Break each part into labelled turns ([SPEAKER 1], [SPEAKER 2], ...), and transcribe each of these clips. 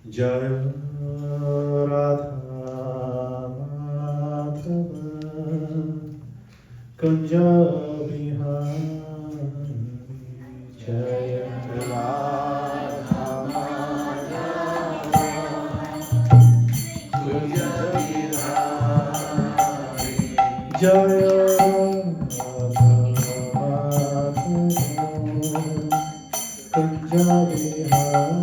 [SPEAKER 1] Jaya Radha Madhava Kunja Bihari Jaya Radha Madhava Kunja Bihari Jaya Radha Madhava Kunja Bihari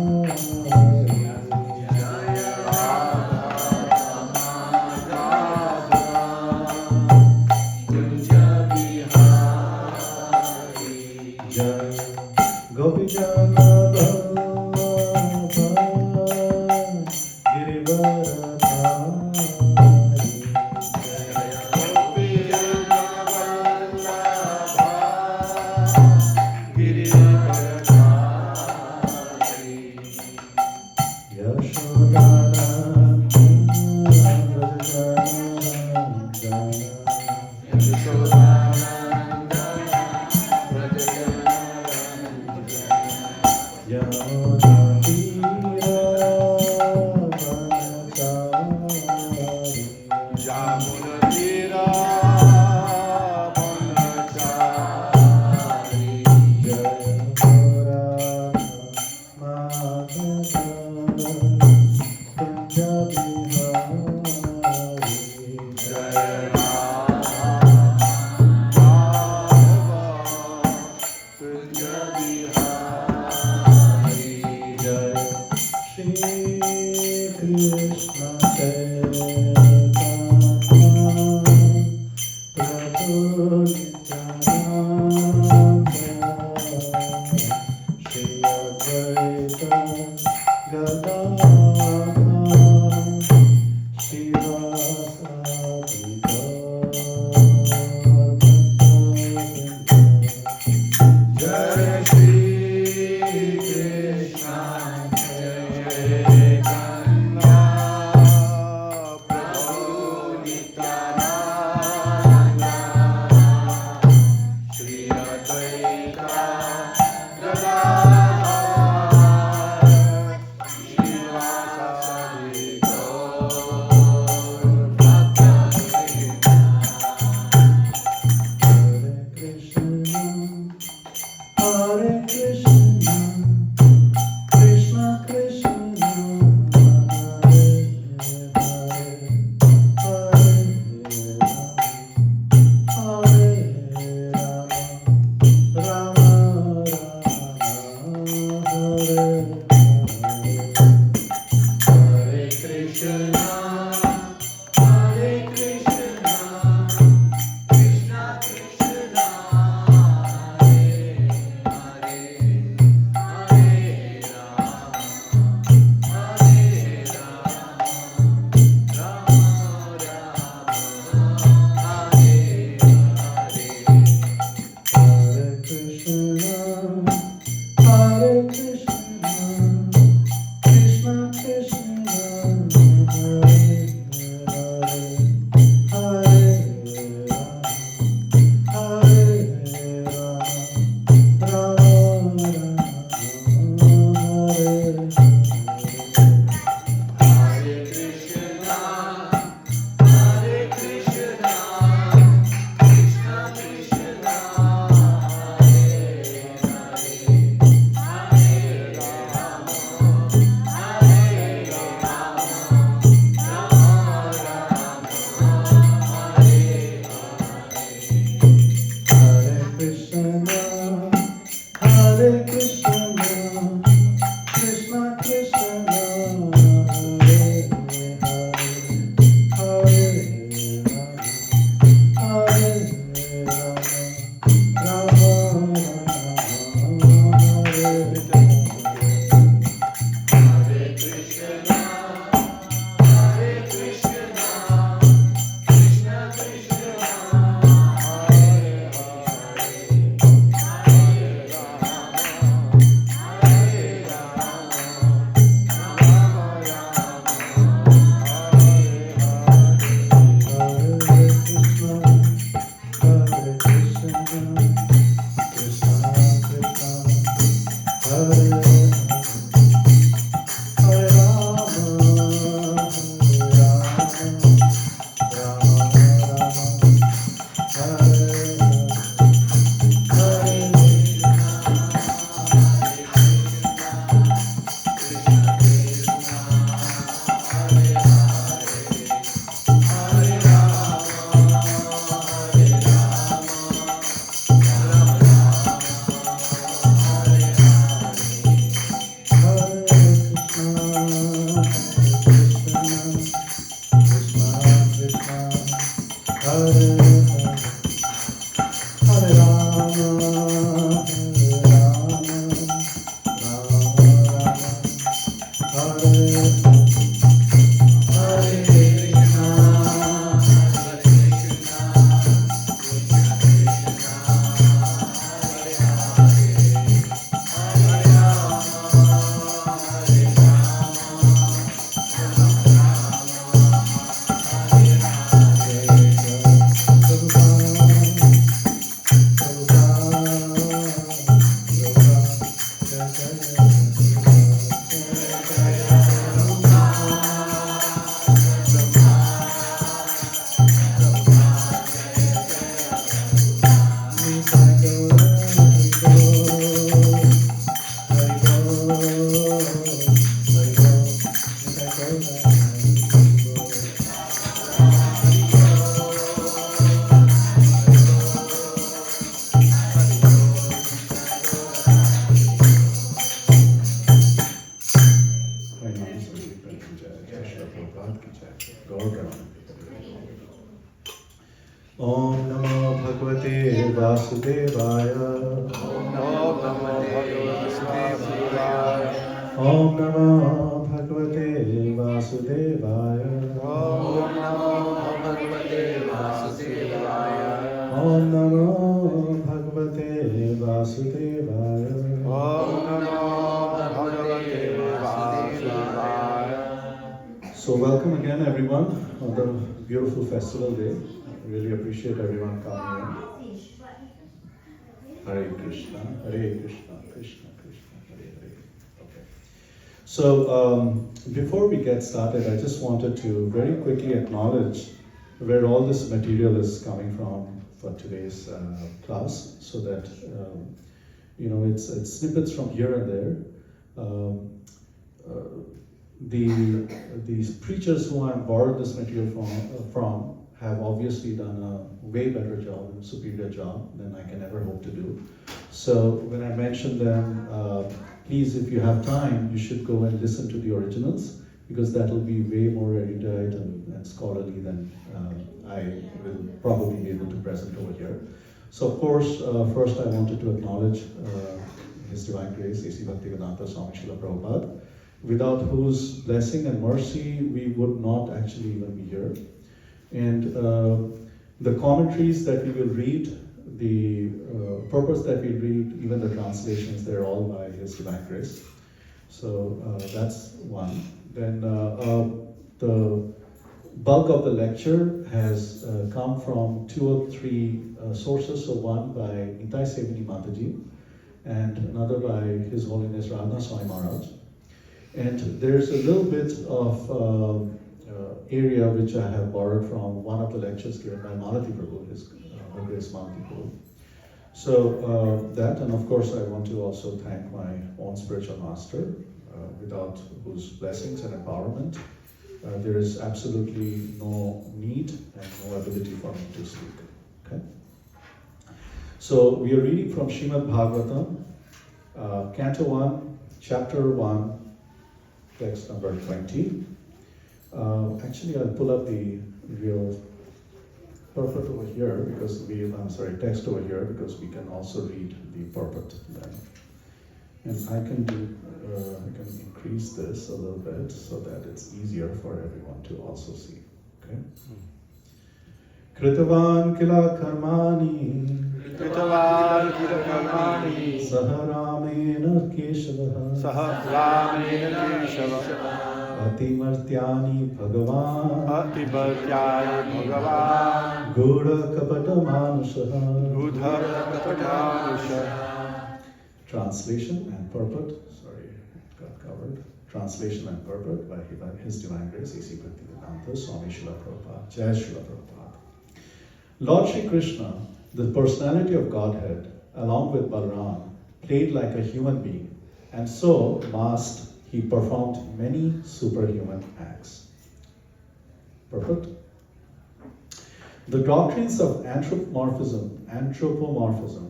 [SPEAKER 1] Jai Shri Prabhupada ki Jai. Gaur Premanand. Om Namo Bhagavate Vasudevaya.
[SPEAKER 2] Om Namo Bhagavate Vasudevaya.
[SPEAKER 1] Om Namo Bhagavate Vasudevaya.
[SPEAKER 2] Om Namo Bhagavate Vasudevaya.
[SPEAKER 1] Om Namo Bhagavate Vasudevaya.
[SPEAKER 2] Om Namo Bhagavate Vasudevaya.
[SPEAKER 1] So welcome again everyone on the beautiful festival day. I really appreciate everyone coming in. Hare Krishna, Krishna Krishna, Hare Hare. Okay. So before we get started, I just wanted to very quickly acknowledge where all this material is coming from for today's class, so that it's snippets from here and there. These preachers who I borrowed this material from have obviously done a way better job and superior job than I can ever hope to do. So when I mention them, please, if you have time, you should go and listen to the originals, because that will be way more erudite and scholarly than I will probably be able to present over here. So of course, first I wanted to acknowledge His Divine Grace, A.C. Bhaktivedanta Swami Srila Prabhupada, without whose blessing and mercy we would not actually even be here. And the commentaries that we will read, the purpose that we read, even the translations, they're all by His Divine Grace. So that's one. Then the bulk of the lecture has come from 2 or 3 sources. So one by Nitai Sevini Mataji, and another by His Holiness Radha Swami Maharaj. And there's a little bit of area which I have borrowed from one of the lectures given by Malati Prabhu, His Her Grace Malati Prabhu. So that, and of course I want to also thank my own spiritual master, without whose blessings and empowerment there is absolutely no need and no ability for me to speak. Okay? So we are reading from Srimad Bhagavatam, Canto 1, Chapter 1, text number 20. Actually, I'll pull up the real purport over here, because text over here, because we can also read the purport then. And I can increase this a little bit so that it's easier for everyone to also see. Okay. Kritavan kila karmani Saharamena Keshava Atimartyani Bhagavan Gudha Kapata Manusha. Translation and purport, sorry, it got covered. Translation and purport by His Divine Grace, A.C. Bhaktivedanta Swami Srila Prabhupada. Jai Srila Prabhupada. Lord Shri Krishna, the personality of Godhead, along with Balarama, played like a human being, and so he performed many superhuman acts. Purport. The doctrines of anthropomorphism, and zoomorphism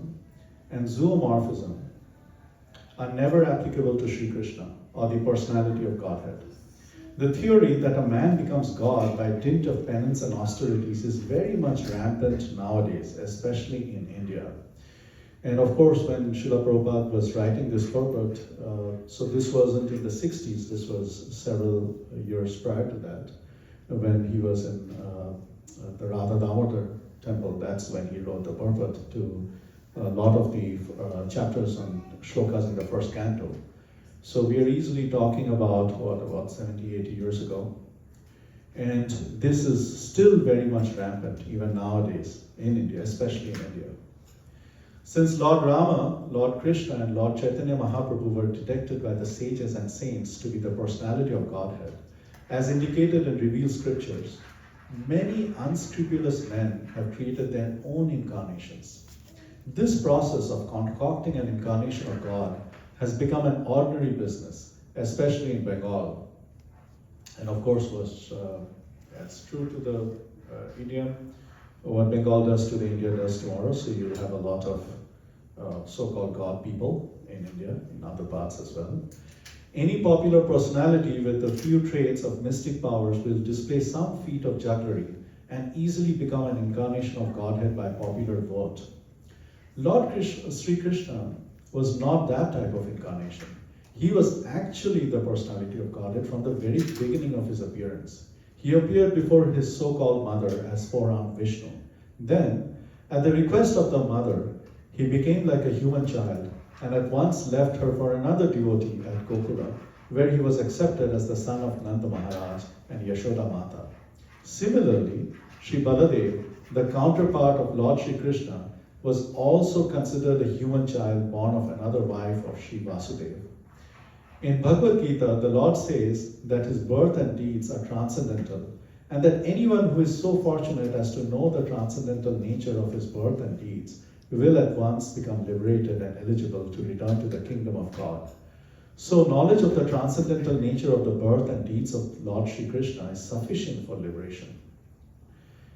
[SPEAKER 1] are never applicable to Sri Krishna or the personality of Godhead. The theory that a man becomes God by dint of penance and austerities is very much rampant nowadays, especially in India. And of course, when Srila Prabhupada was writing this purport, so this wasn't in the 60s, this was several years prior to that, when he was in the Radha Damodar temple. That's when he wrote the purport to a lot of the chapters and shlokas in the first canto. So we are easily talking about 70, 80 years ago. And this is still very much rampant, even nowadays, in India, especially in India. Since Lord Rama, Lord Krishna, and Lord Chaitanya Mahaprabhu were detected by the sages and saints to be the personality of Godhead, as indicated in revealed scriptures, many unscrupulous men have created their own incarnations. This process of concocting an incarnation of God has become an ordinary business, especially in Bengal. And of course, that's true to the India. What Bengal does today, India does tomorrow. So you'll have a lot of so-called God people in India, in other parts as well. Any popular personality with a few traits of mystic powers will display some feat of jugglery and easily become an incarnation of Godhead by popular vote. Sri Krishna was not that type of incarnation. He was actually the personality of Godhead from the very beginning of his appearance. He appeared before his so-called mother as four-armed Vishnu. Then, at the request of the mother, he became like a human child and at once left her for another devotee at Gokula, where he was accepted as the son of Nanda Maharaj and Yashoda Mata. Similarly, Sri Baladev, the counterpart of Lord Sri Krishna, was also considered a human child born of another wife of Sri Vasudeva. In Bhagavad Gita, the Lord says that his birth and deeds are transcendental, and that anyone who is so fortunate as to know the transcendental nature of his birth and deeds will at once become liberated and eligible to return to the kingdom of God. So knowledge of the transcendental nature of the birth and deeds of Lord Sri Krishna is sufficient for liberation.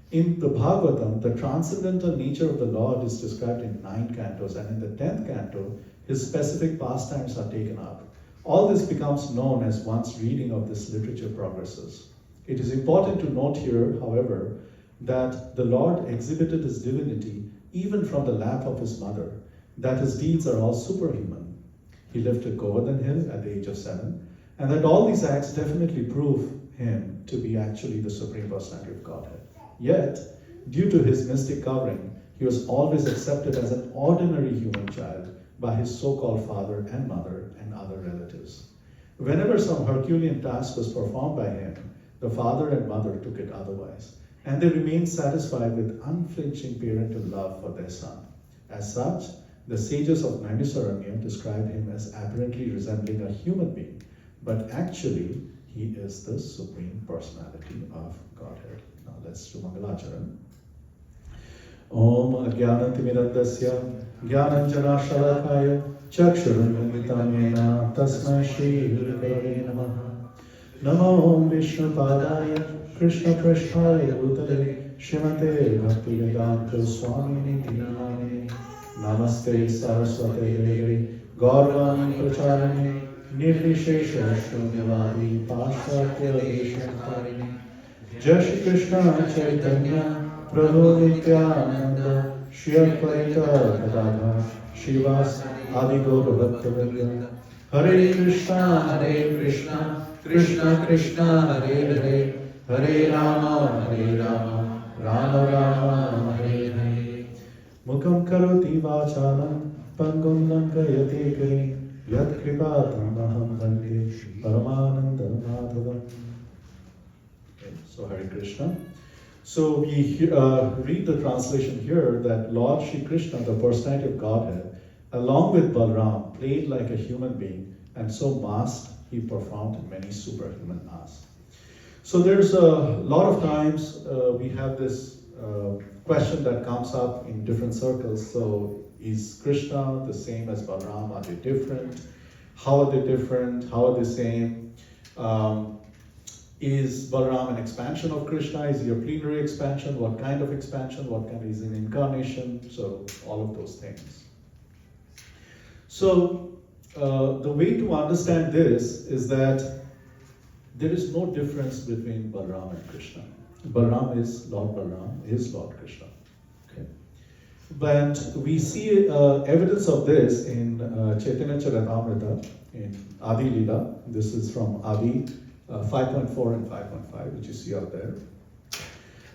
[SPEAKER 1] In the Bhagavatam, the transcendental nature of the Lord is described in 9 cantos, and in the 10th canto, his specific pastimes are taken up. All this becomes known as one's reading of this literature progresses. It is important to note here, however, that the Lord exhibited his divinity even from the lap of his mother, that his deeds are all superhuman. He lifted Govardhan Hill at the age of 7, and that all these acts definitely prove him to be actually the Supreme Personality of Godhead. Yet, due to his mystic covering, he was always accepted as an ordinary human child by his so-called father and mother and other relatives. Whenever some Herculean task was performed by him, the father and mother took it otherwise, and they remained satisfied with unflinching parental love for their son. As such, the sages of Naimisaranya describe him as apparently resembling a human being, but actually, he is the Supreme Personality of Godhead. Now let's do Mangalacharan. Om Ajnanatimirandasya Jnananjana Shalakaya Chakshurunmilitam Yena Tasmai Shri Gurave Namaha. Namo Vishnu Padaya Krishna Prasthaya Bhutale Srimate Bhaktivedanta Swamini Namane. Namaste Saraswate Devi Gaurvani Pracharane Nirvishesha Shunyavadi Paschatya Deshakarine. Jai Shri Krishna Chaitanya Prabhu Nityananda Shri Advaita Gadadhar Srivas Adi Gaura Bhaktavrinda. Hare Krishna Krishna Krishna Hare Hare Hare Rama Rama Rama Hare Hare. Mukam karoti vachalam pangum lankayate kari yat kripatam aham bande paramananda madhavam. So Hare Krishna. So we read the translation here that Lord Sri Krishna, the personality of Godhead, along with Balaram, played like a human being, and so masked he performed many superhuman asks. So there's a lot of times we have this question that comes up in different circles. So is Krishna the same as Balaram? Are they different? How are they different? How are they same? Is Balaram an expansion of Krishna? Is he a plenary expansion? What kind of expansion? What kind is an incarnation? So all of those things. So the way to understand this is that there is no difference between Balaram and Krishna. Balaram is Lord Krishna. Okay. But we see evidence of this in Chaitanya Charitamrita, in Adi Lila. This is from Adi 5.4 and 5.5, which you see out there.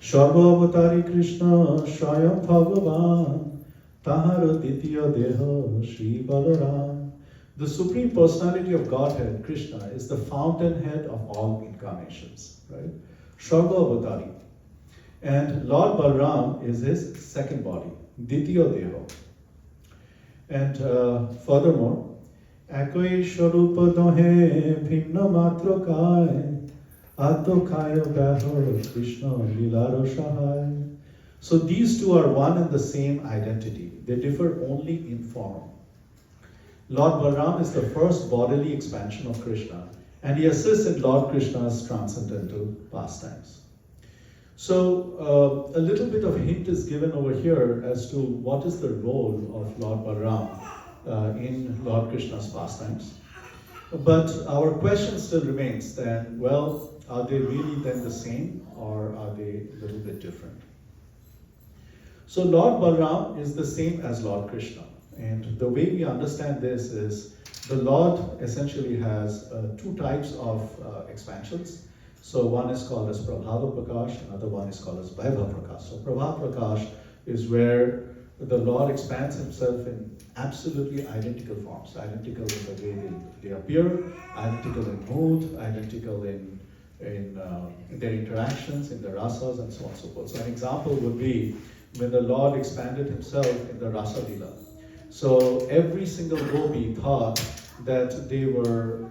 [SPEAKER 1] Sarva Avatari Krishna Shayam Bhagavan Tahara Ditya Deha Sri Balaram. The Supreme Personality of Godhead, Krishna, is the fountainhead of all incarnations, right? Sarva Avatari. And Lord Balaram is his second body, Ditya Deha. And furthermore, Ekoi Sharupa Dohe Bhinna Matra Kai Adho Kaya Bahar Krishna Lilaro Shahai. So these two are one and the same identity. They differ only in form. Lord Balaram is the first bodily expansion of Krishna, and he assists in Lord Krishna's transcendental pastimes. So a little bit of hint is given over here as to what is the role of Lord Balaram in Lord Krishna's pastimes. But our question still remains then, well, are they really then the same or are they a little bit different? So Lord Balaram is the same as Lord Krishna. And the way we understand this is the Lord essentially has two types of expansions. So one is called as Prabhava Prakash, another one is called as Vaibhav Prakash. So Prabhava Prakash is where the Lord expands himself in absolutely identical forms, identical in the way they appear, identical in mood, identical in their interactions, in the rasas, and so on and so forth. So an example would be when the Lord expanded himself in the Rasa Leela. So every single gopi thought that they were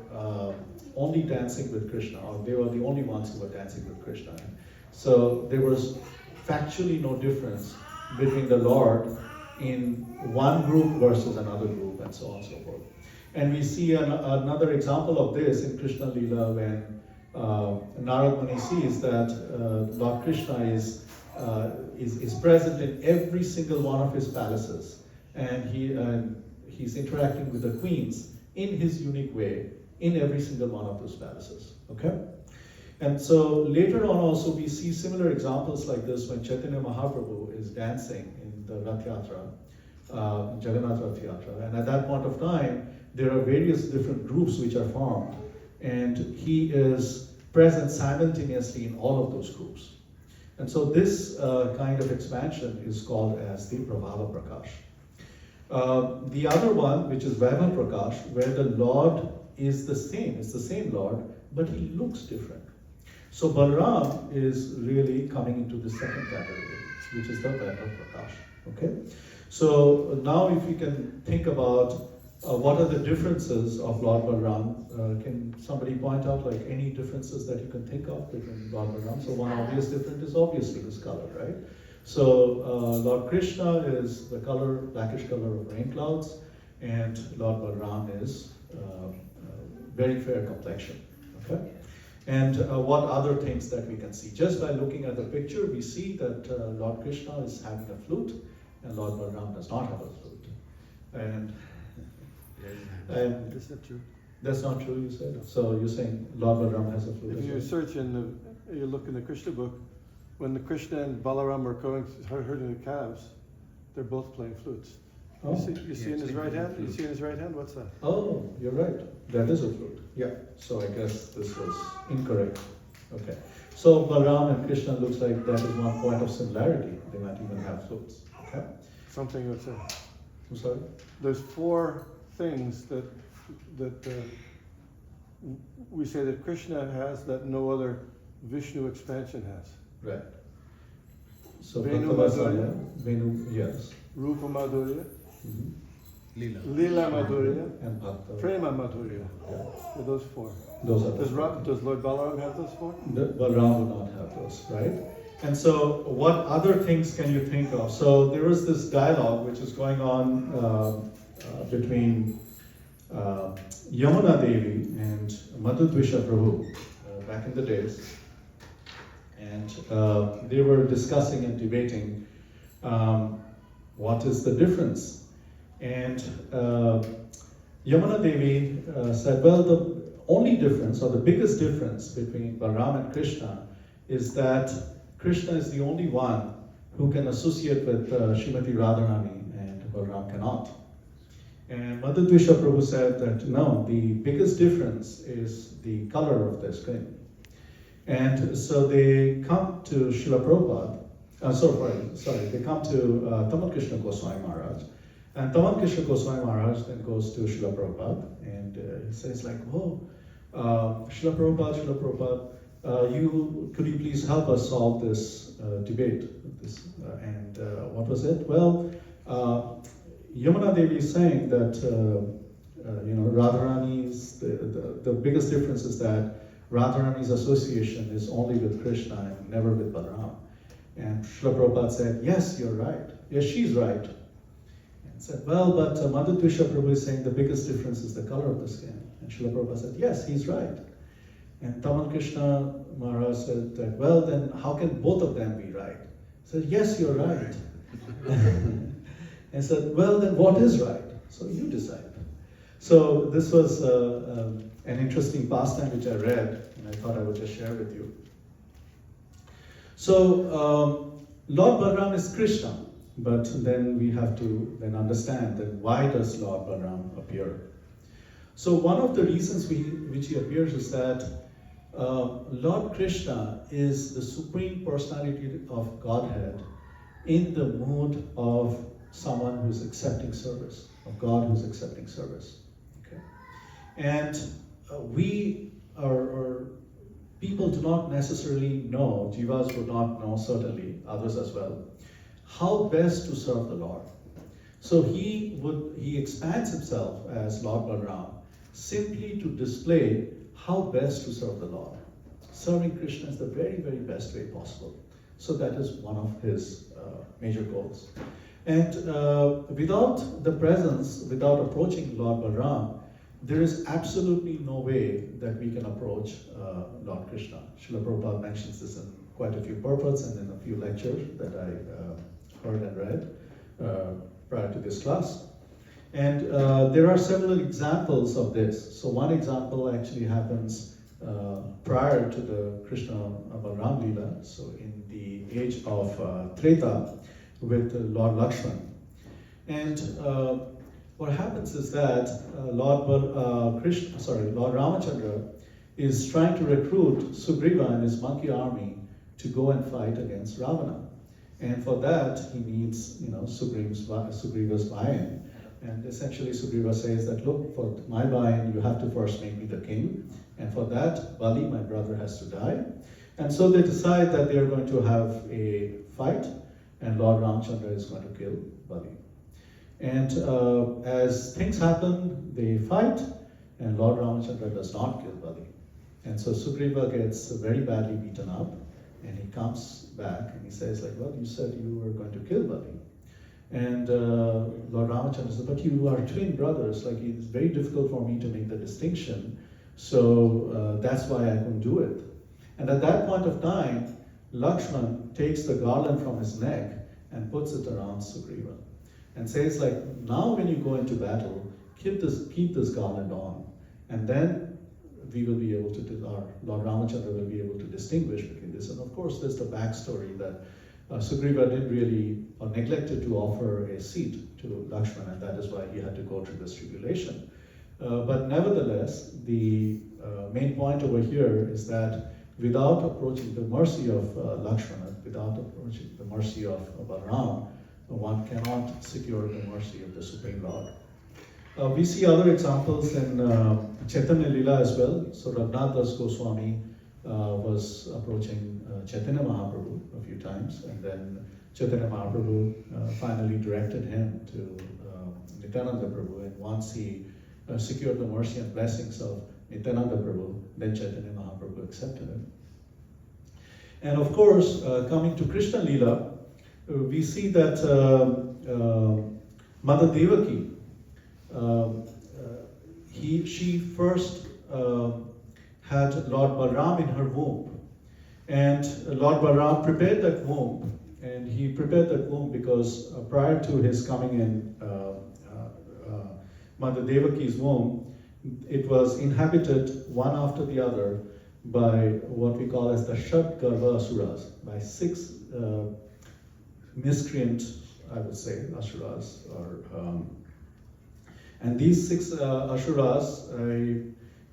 [SPEAKER 1] only dancing with Krishna, or they were the only ones who were dancing with Krishna. So there was factually no difference between the Lord in one group versus another group, and so on and so forth. And we see another example of this in Krishna Leela when Narad Muni sees that Lord Krishna is present in every single one of his palaces, and he's interacting with the queens in his unique way in every single one of those palaces. Okay? And so later on also we see similar examples like this when Chaitanya Mahaprabhu is dancing in the Rath Yatra, Jagannath Rath Yatra. And at that point of time, there are various different groups which are formed. And he is present simultaneously in all of those groups. And so this kind of expansion is called as the Prabhava Prakash. The other one, which is Vaibhav Prakash, where the Lord is the same, it's the same Lord, but he looks different. So Balaram is really coming into the second category, which is the Vaibhav Prakash. Okay? So now if we can think about what are the differences of Lord Balaram, can somebody point out like any differences that you can think of between Lord Balaram? So one obvious difference is obviously his color, right? So Lord Krishna is the color, blackish color of rain clouds, and Lord Balaram is very fair complexion. Okay? And what other things that we can see? Just by looking at the picture, we see that Lord Krishna is having a flute, and Lord Balaram does not have a flute. And
[SPEAKER 2] Is that true?
[SPEAKER 1] that's not true, you said? So you're saying Lord Balaram has a flute?
[SPEAKER 2] If
[SPEAKER 1] as
[SPEAKER 2] you
[SPEAKER 1] well?
[SPEAKER 2] search you look in the Krishna book, when the Krishna and Balaram are going herding the calves, they're both playing flutes.
[SPEAKER 1] Oh.
[SPEAKER 2] You see in his right hand? You see in his right hand? What's that?
[SPEAKER 1] Oh, you're right. That is a flute. Yeah. So I guess this was incorrect. Okay. So Balaram and Krishna looks like that is one point of similarity. They might even have flutes. Okay.
[SPEAKER 2] Something would say.
[SPEAKER 1] I'm sorry?
[SPEAKER 2] There's four things that we say that Krishna has that no other Vishnu expansion has.
[SPEAKER 1] Right. So
[SPEAKER 2] Venu
[SPEAKER 1] Bhaktavasaya,
[SPEAKER 2] Madhurya.
[SPEAKER 1] Venu, yes.
[SPEAKER 2] Rupa Madhurya,
[SPEAKER 1] Mm-hmm.
[SPEAKER 2] Lila Madhurya,
[SPEAKER 1] And Bhakta.
[SPEAKER 2] Prema Madhurya.
[SPEAKER 1] Yeah.
[SPEAKER 2] So those four.
[SPEAKER 1] Those are the
[SPEAKER 2] Does Lord Balaram have those four?
[SPEAKER 1] Balaram would not have those, right? And so what other things can you think of? So there was this dialogue which is going on between Yamuna Devi and Madhudvisha Prabhu back in the days. And they were discussing and debating what is the difference. And Yamuna Devi said, well, the only difference, or the biggest difference between Balaram and Krishna is that Krishna is the only one who can associate with Srimati Radharani and Balaram cannot. And Madhudvisha Prabhu said that no, the biggest difference is the color of their skin. And so they come to Srila Prabhupada, they come to Tamal Krishna Goswami Maharaj. And Tamal Krishna Goswami Maharaj then goes to Srila Prabhupada and he says like, oh, Srila Prabhupada, could you please help us solve this debate? And what was it? Well, Yamuna Devi is saying that Radharani's the biggest difference is that Radharani's association is only with Krishna and never with Balaram. And Srila Prabhupada said, yes, you're right. Yes, she's right. And said, well, but Madhudvisha Prabhu is saying the biggest difference is the color of the skin. And Srila Prabhupada said, yes, he's right. And Tamal Krishna Maharaj said that, well, then how can both of them be right? He said, yes, you're right. And said, well, then what is right? So you decide. So this was an interesting pastime which I read, and I thought I would just share with you. So, Lord Balaram is Krishna, but then we have to then understand that why does Lord Balaram appear? So one of the reasons which he appears is that Lord Krishna is the Supreme Personality of Godhead in the mood of someone who's accepting service, of God who's accepting service. Okay? And we are people do not necessarily know, jivas would not know, certainly, others as well, how best to serve the Lord. So he expands himself as Lord Balaram simply to display how best to serve the Lord. Serving Krishna is the very, very best way possible. So that is one of his major goals. And without the presence, without approaching Lord Balaram, there is absolutely no way that we can approach Lord Krishna. Srila Prabhupada mentions this in quite a few purports and in a few lectures that I heard and read prior to this class. And there are several examples of this. So one example actually happens prior to the Krishna Balaram Leela, so in the age of Treta with Lord Lakshman. And what happens is that Lord Ramachandra is trying to recruit Sugriva and his monkey army to go and fight against Ravana. And for that, he needs, Sugriva's buy-in. And essentially, Sugriva says that, look, for my buy-in, you have to first make me the king. And for that, Bali, my brother, has to die. And so they decide that they are going to have a fight, and Lord Ramachandra is going to kill Bali. And as things happen, they fight, and Lord Ramachandra does not kill Bali. And so Sugriva gets very badly beaten up, and he comes back and he says, like, well, you said you were going to kill Bali. And Lord Ramachandra said, but you are twin brothers, like it's very difficult for me to make the distinction, so that's why I couldn't do it. And at that point of time, Lakshman takes the garland from his neck and puts it around Sugriva and says, like, now when you go into battle, keep this garland on, and then we will be able to, Lord Ramachandra will be able to distinguish between this. And of course, there's the backstory that Sugriva didn't really, or neglected to offer a seat to Lakshman, and that is why he had to go through this tribulation. But nevertheless, the main point over here is that without approaching the mercy of Lakshmana, without approaching the mercy of Balaram, one cannot secure the mercy of the Supreme Lord. We see other examples in Chaitanya Leela as well. So Raghunath Das Goswami was approaching Chaitanya Mahaprabhu a few times, and then Chaitanya Mahaprabhu finally directed him to Nityananda Prabhu, and once he secured the mercy and blessings of Nityananda Prabhu, then Chaitanya Mahaprabhu accepted him. And of course, coming to Krishna Leela, we see that Mother Devaki, she first had Lord Balaram in her womb, and Lord Balaram prepared that womb, and he prepared that womb because prior to his coming in Mother Devaki's womb, it was inhabited one after the other by what we call as the Shat Garbha Asuras, by 6 miscreant, I would say, Asuras. And these 6 Asuras, I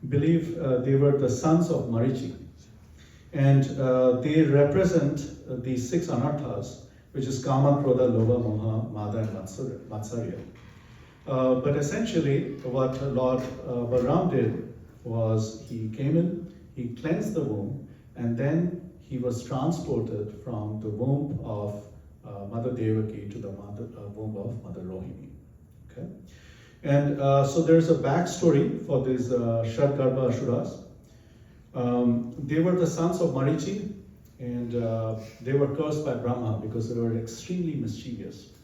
[SPEAKER 1] believe they were the sons of Marichi. And they represent these 6 anarthas, which is Kama, Krodha, Lobha, Moha, Mada, and Matsarya. But essentially, what Lord Balaram did was he came in, he cleansed the womb, and then he was transported from the womb of Mother Devaki to the womb of Mother Rohini. Okay? And so there's a backstory for these Shatgarbha Asuras. They were the sons of Marichi, and they were cursed by Brahma because they were extremely mischievous.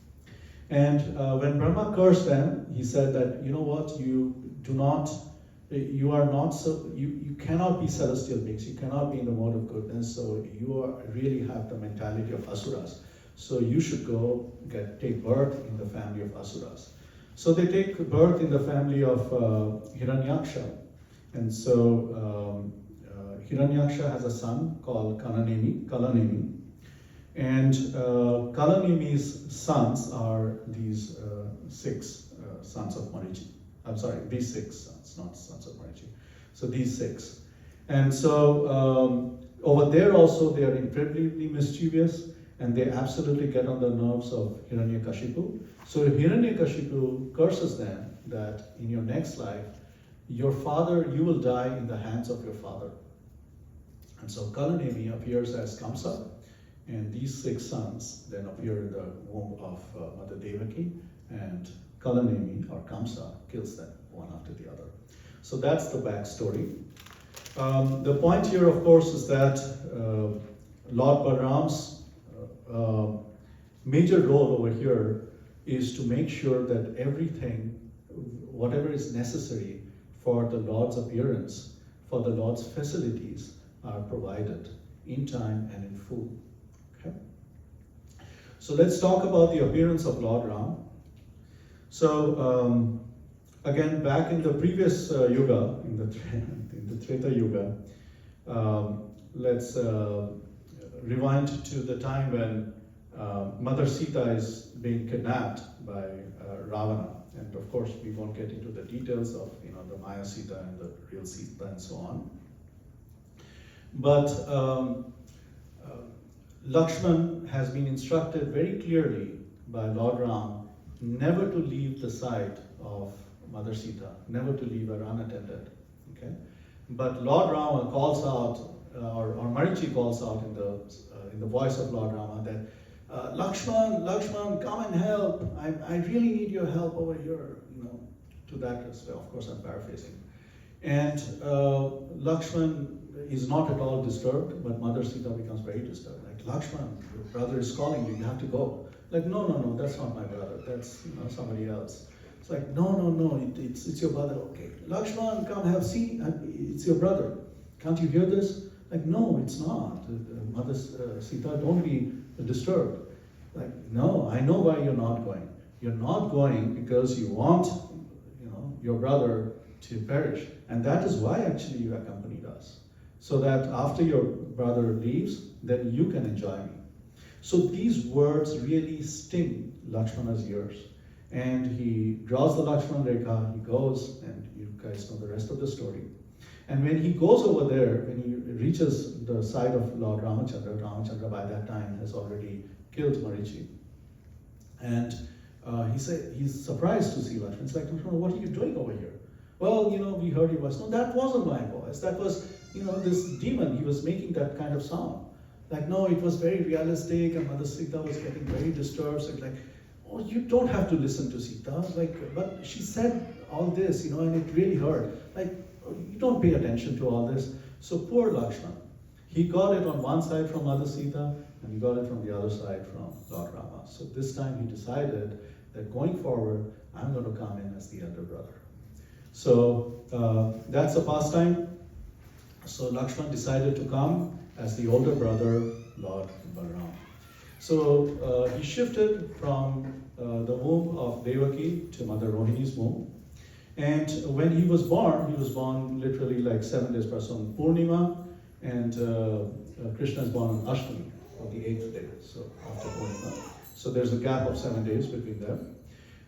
[SPEAKER 1] And when Brahma cursed them, he said that, you know what, you cannot be celestial beings, you cannot be in the mode of goodness, so you really have the mentality of Asuras. So you should go take birth in the family of Asuras. So they take birth in the family of Hiranyaksha. And so Hiranyaksha has a son called Kalanemi. And Kalanemi's sons are these six sons of Marichi. I'm sorry, these six sons, not sons of Marichi. So these six. And so over there also they are incredibly mischievous, and they absolutely get on the nerves of Hiranyakashipu. So Hiranyakashipu curses them that in your next life, you will die in the hands of your father. And so Kalanemi appears as Kamsa, and these six sons then appear in the womb of Mother Devaki, and Kalanemi or Kamsa kills them one after the other. So that's the backstory. The point here, of course, is that Lord Balaram's major role over here is to make sure that everything, whatever is necessary for the Lord's appearance, for the Lord's facilities, are provided in time and in full. Okay? So let's talk about the appearance of Lord Ram. So again, back in the previous yuga, in the Treta Yuga, let's rewind to the time when Mother Sita is being kidnapped by Ravana. And of course, we won't get into the details of the Maya Sita and the real Sita and so on. But Lakshman has been instructed very clearly by Lord Ram never to leave the side of Mother Sita, never to leave her unattended. Okay? But Lord Rama calls out, or Marichi calls out in the voice of Lord Rama that Lakshman, come and help. I really need your help over here. To that, of course, I'm paraphrasing. And Lakshman is not at all disturbed, but Mother Sita becomes very disturbed. Like, Lakshman, your brother is calling you. You have to go. Like, no, that's not my brother. That's somebody else. It's like, no, it's your brother. Okay, Lakshman, come help. See, it's your brother. Can't you hear this? Like, no, it's not. Mother Sita, don't be disturbed. Like, no, I know why you're not going. You're not going because you want, your brother to perish. And that is why actually you accompanied us. So that after your brother leaves, then you can enjoy me. So these words really sting Lakshmana's ears. And he draws the Lakshman Rekha, he goes, and you guys know the rest of the story. And when he goes over there, when he reaches the side of Lord Ramachandra by that time has already killed Marichi. And he's surprised to see Lakshman. It's like, what are you doing over here? Well, we heard your voice. No, that wasn't my voice. That was, this demon. He was making that kind of sound. Like, no, it was very realistic, and Mother Sita was getting very disturbed. So it's like, oh, you don't have to listen to Sita. Like, but she said all this, and it really hurt. Like, you don't pay attention to all this. So poor Lakshman, he got it on one side from Mother Sita, and he got it from the other side from Lord Rama. So this time he decided that going forward, I'm going to come in as the elder brother. So that's a pastime. So Lakshman decided to come as the older brother, Lord Balaram. So he shifted from the womb of Devaki to Mother Rohini's womb. And when he was born literally like 7 days past on Purnima, and Krishna is born on Ashtami, on the 8th day, so after Purnima. So there's a gap of 7 days between them.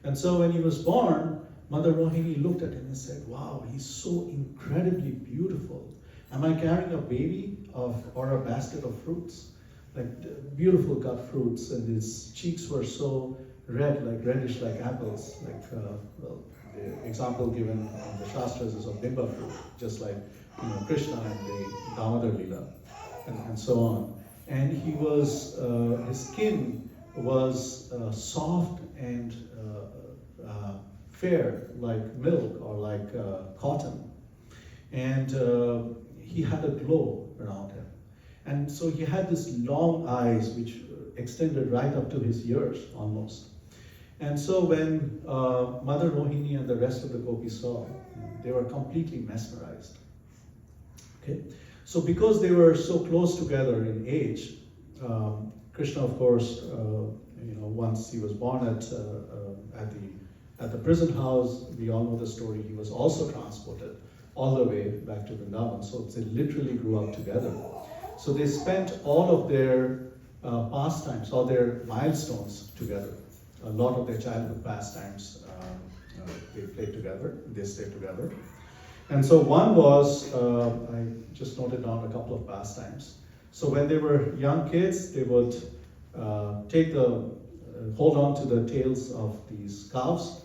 [SPEAKER 1] And so when he was born, Mother Rohini looked at him and said, wow, he's so incredibly beautiful. Am I carrying a baby or a basket of fruits? Like beautiful cut fruits, and his cheeks were so red, like reddish like apples. Like, the example given in the Shastras is of Bimba fruit, just like Krishna and the Damodar Lila, and so on. And he was, his skin was soft and fair like milk or like cotton. And he had a glow around him. And so he had this long eyes which extended right up to his ears almost. And so when Mother Rohini and the rest of the gopis saw, they were completely mesmerized. Okay? So because they were so close together in age, Krishna, of course, once he was born at the prison house, we all know the story, he was also transported all the way back to Vrindavan. So they literally grew up together. So they spent all of their pastimes, all their milestones together. A lot of their childhood pastimes, they played together, they stayed together. And so one was, I just noted down a couple of pastimes. So when they were young kids, they would hold on to the tails of these calves,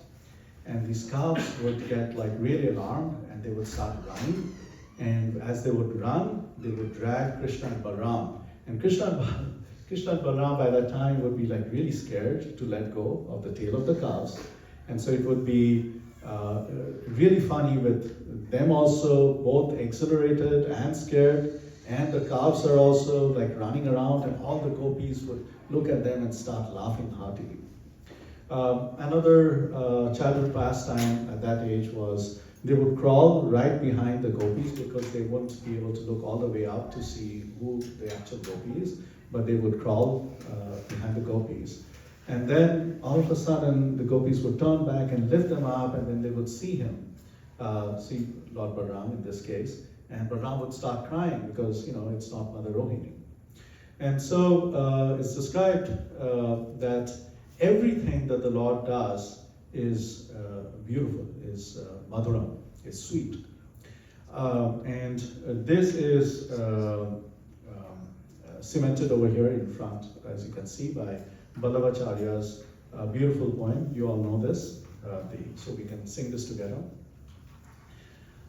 [SPEAKER 1] and these calves would get like really alarmed and they would start running. And as they would run, they would drag Krishna and Balaram. And Krishna and Balaram by that time would be like really scared to let go of the tail of the calves. And so it would be really funny with them also both exhilarated and scared, and the calves are also like running around, and all the gopis would look at them and start laughing heartily. Another childhood pastime at that age was they would crawl right behind the gopis, because they wouldn't be able to look all the way up to see who the actual gopi is, but they would crawl behind the gopis. And then all of a sudden the gopis would turn back and lift them up, and then they would see him, see Lord Balaram in this case, and Balaram would start crying because it's not Mother Rohini. And so it's described that everything that the Lord does is beautiful, is madhuram, is sweet. And this is cemented over here in front, as you can see, by Ballavacharya's beautiful poem. You all know this, so we can sing this together.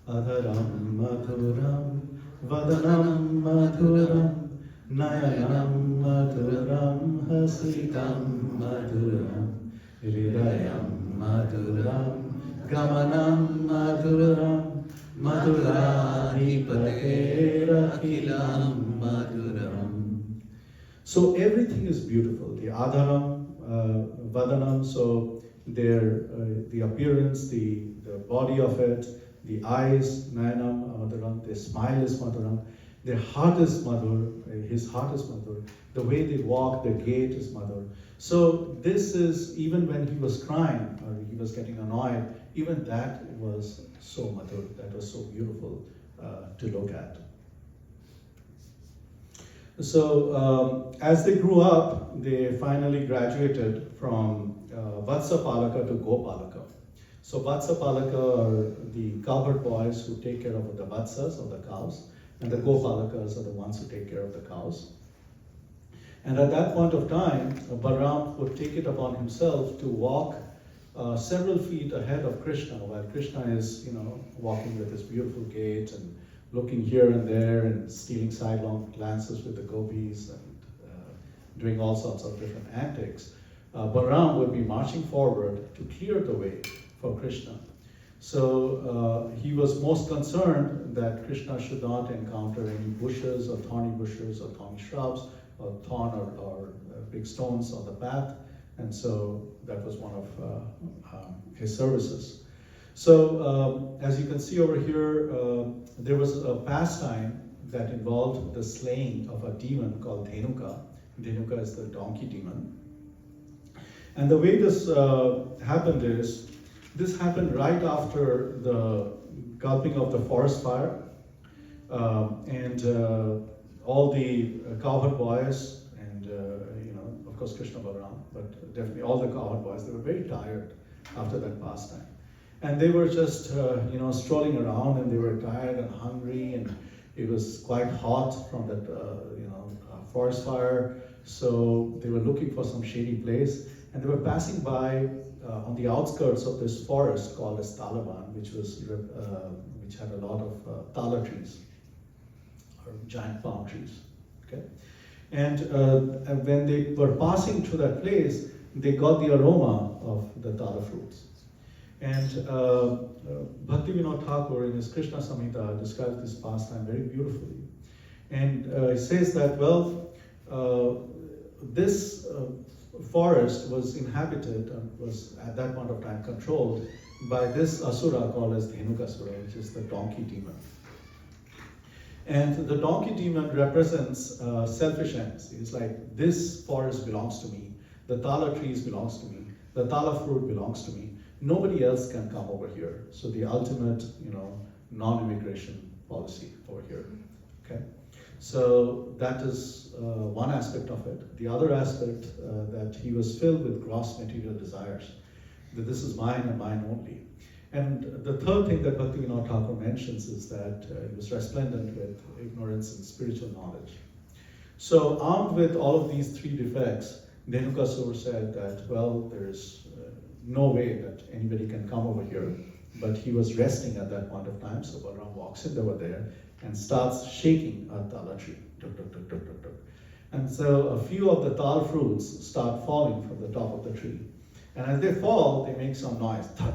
[SPEAKER 1] Adharam madhuram, vadanam madhuram, nayanam madhuram, hasitam madhuram, hridayam madhuram, gamanam madhuram, madhurani patera akhilam madhuram. So everything is beautiful. The adharam, vadanam, so the appearance, the body of it, the eyes, nayanam, madhuram, their smile is madhuram, their heart is madhur, his heart is madhur, the way they walk, their gait is madhur. So this is, even when he was crying or he was getting annoyed, even that was so madhur, that was so beautiful to look at. So as they grew up, they finally graduated from Vatsapalaka to Gopalaka. So Vatsapalaka are the cowherd boys who take care of the Vatsas, or the cows, and the Gopalakas are the ones who take care of the cows. And at that point of time, Balaram would take it upon himself to walk several feet ahead of Krishna, while Krishna is, walking with his beautiful gait and looking here and there and stealing sidelong glances with the gopis and doing all sorts of different antics. Balaram would be marching forward to clear the way for Krishna. So he was most concerned that Krishna should not encounter any bushes or thorny shrubs or thorn or big stones on the path, and so that was one of his services. So as you can see over here, there was a pastime that involved the slaying of a demon called Dhenuka. Dhenuka is the donkey demon. And the way this happened is, this happened right after the gulping of the forest fire, and all the cowherd boys, and of course Krishna Balaram, but definitely all the cowherd boys, they were very tired after that pastime. And they were just, strolling around, and they were tired and hungry, and it was quite hot from that, forest fire. So they were looking for some shady place, and they were passing by on the outskirts of this forest called as Talaban, which had a lot of tala trees, or giant palm trees. Okay, and when they were passing through that place, they got the aroma of the tala fruits. And Bhaktivinoda Thakur in his Krishna Samhita describes this pastime very beautifully. And he says that, this forest was inhabited and was at that point of time controlled by this asura called as Dhenukasura, which is the donkey demon. And the donkey demon represents selfish ends. It's like, this forest belongs to me, the tala trees belongs to me, the tala fruit belongs to me. Nobody else can come over here. So the ultimate, non-immigration policy over here. Okay, so that is one aspect of it. The other aspect that he was filled with gross material desires, that this is mine and mine only. And the third thing that Bhaktivinoda Thakur mentions is that he was resplendent with ignorance and spiritual knowledge. So armed with all of these three defects, Dhenukasur said that, well, there's no way that anybody can come over here. But he was resting at that point of time, so Balaram walks in over there and starts shaking a tala tree. Tuk, tuk, tuk, tuk, tuk, tuk. And so a few of the tal fruits start falling from the top of the tree. And as they fall, they make some noise. Thud,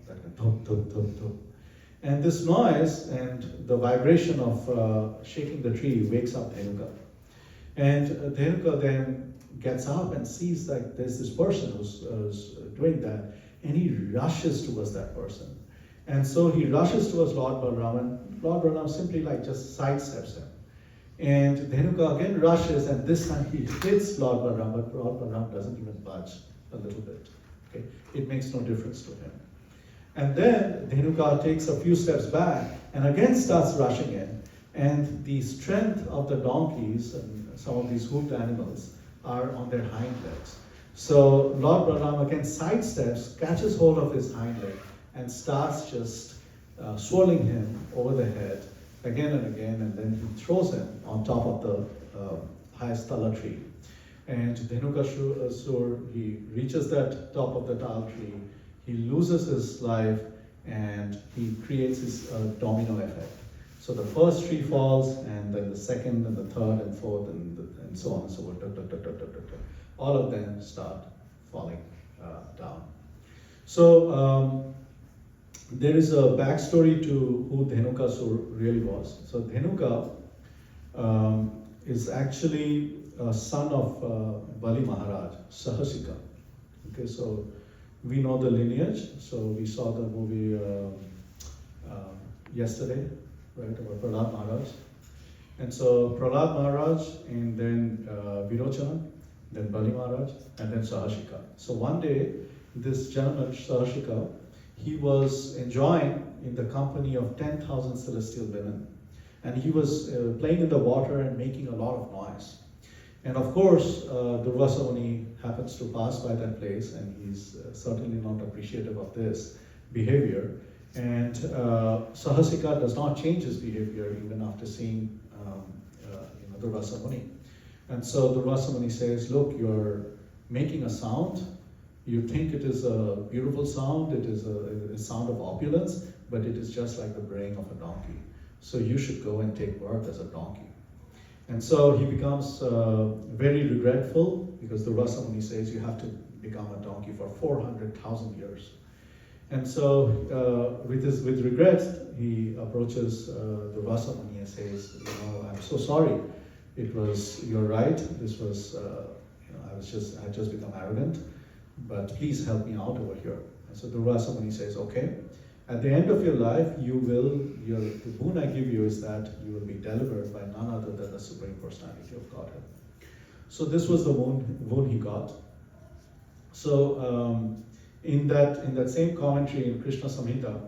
[SPEAKER 1] that thud, thud, thud, thud. And this noise and the vibration of shaking the tree wakes up Dhenuka. And Dhenuka then gets up and sees that there's this person who's doing that, and he rushes towards that person. And so he rushes towards Lord Balaram, and Lord Balaram simply just sidesteps him. And Dhenuka again rushes, and this time he hits Lord Balaram, but Lord Balaram doesn't even budge a little bit. Okay? It makes no difference to him. And then Dhenuka takes a few steps back and again starts rushing in. And the strength of the donkeys and some of these hoofed animals are on their hind legs. So Lord Balarama again sidesteps, catches hold of his hind leg, and starts just swirling him over the head again and again, and then he throws him on top of the highest tala tree. And Dhenukasur, he reaches that top of the tala tree, he loses his life, and he creates his domino effect. So the first tree falls, and then the second, and the third, and fourth, and so on and so forth. All of them start falling down. So there is a backstory to who Dhenukasur really was. So Dhenuka is actually a son of Bali Maharaj, Sahasika. Okay, so we know the lineage. So we saw the movie yesterday, right, about Prahlad Maharaj. And so Prahlad Maharaj, and then Virochana, then Bali Maharaj, and then Sahasika. So one day, this gentleman, Sahasika, he was enjoying in the company of 10,000 celestial women. And he was playing in the water and making a lot of noise. And of course, Durvasa Muni happens to pass by that place, and he's certainly not appreciative of this behavior. And Sahasika does not change his behavior even after seeing Durvasa Muni. And so Durvasa Muni says, look, you're making a sound. You think it is a beautiful sound, it is a sound of opulence, but it is just like the braying of a donkey. So you should go and take birth as a donkey. And so he becomes very regretful, because Durvasa Muni says you have to become a donkey for 400,000 years. And so with regret, he approaches Durvasa Muni and says, I'm so sorry. You're right. This was, I had just become arrogant, but please help me out over here. And so Durvasa Muni says, okay, at the end of your life, the boon I give you is that you will be delivered by none other than the Supreme Personality of Godhead. So this was the boon he got. So in that same commentary in Krishna Samhita,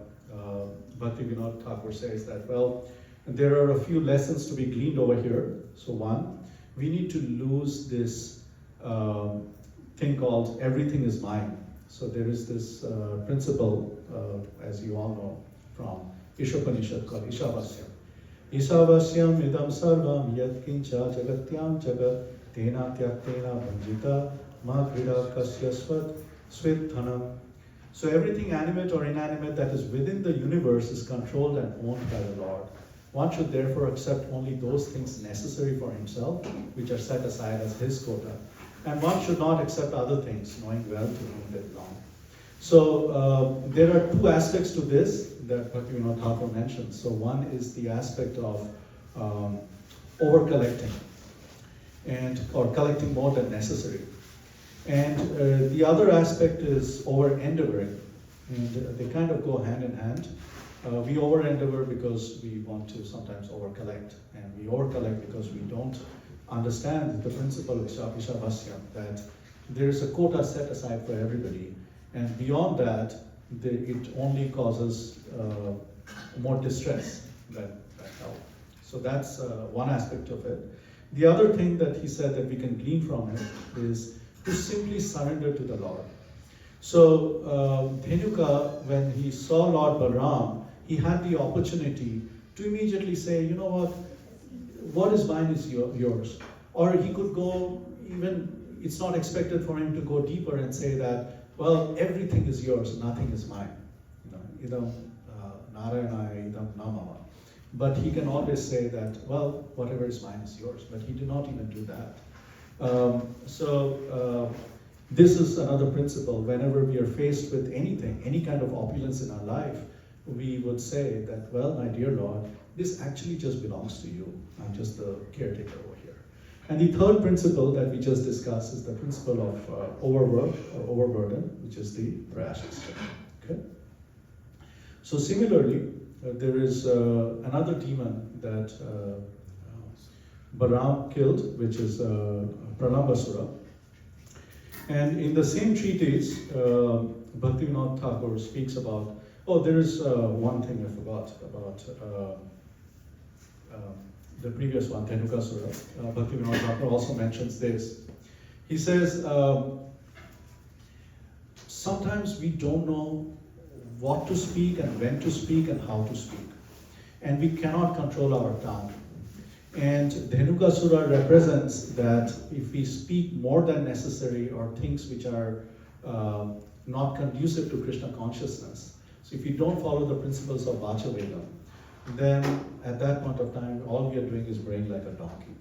[SPEAKER 1] Bhaktivinoda Thakur says that, well, there are a few lessons to be gleaned over here. So one, we need to lose this thing called everything is mine. So there is this principle, as you all know, from Ishopanishad called Isavasyam. Isavasyam idam sarvam yat kincha jagatyam jagat tena tyaktena bhanjita ma krida kasya swithanam. So everything animate or inanimate that is within the universe is controlled and owned by the Lord. One should therefore accept only those things necessary for himself, which are set aside as his quota. And one should not accept other things, knowing well to whom they belong. So there are two aspects to this that Bhaktivinoda Thakur mentioned. So one is the aspect of over-collecting, or collecting more than necessary. And the other aspect is over-endeavoring. And they kind of go hand in hand. We over-endeavor because we want to sometimes over-collect. And we over-collect because we don't understand the principle of Ishavasya, that there is a quota set aside for everybody, and beyond that, it only causes more distress than help. So that's one aspect of it. The other thing that he said that we can glean from it is to simply surrender to the Lord. So Dhenuka, when he saw Lord Balaram, he had the opportunity to immediately say, you know what is mine is yours. Or he could go even, it's not expected for him to go deeper and say that, well, everything is yours, nothing is mine. Idam Narayana, idam Namama. But he can always say that, well, whatever is mine is yours. But he did not even do that. This is another principle. Whenever we are faced with anything, any kind of opulence in our life, we would say that, well, my dear Lord, this actually just belongs to you. I'm just the caretaker over here. And the third principle that we just discussed is the principle of overwork or overburden, which is the brash system. Okay? So similarly, there is another demon that Balaram killed, which is Pralambasura. And in the same treatise, Bhaktivinoda Thakur speaks about, there is one thing I forgot about the previous one, Dhenukasura. Bhaktivinoda Thakur also mentions this. He says, sometimes we don't know what to speak and when to speak and how to speak. And we cannot control our tongue. And Dhenukasura represents that if we speak more than necessary or things which are not conducive to Krishna consciousness, so if we don't follow the principles of Vachaveda, then at that point of time, all we are doing is braying like a donkey.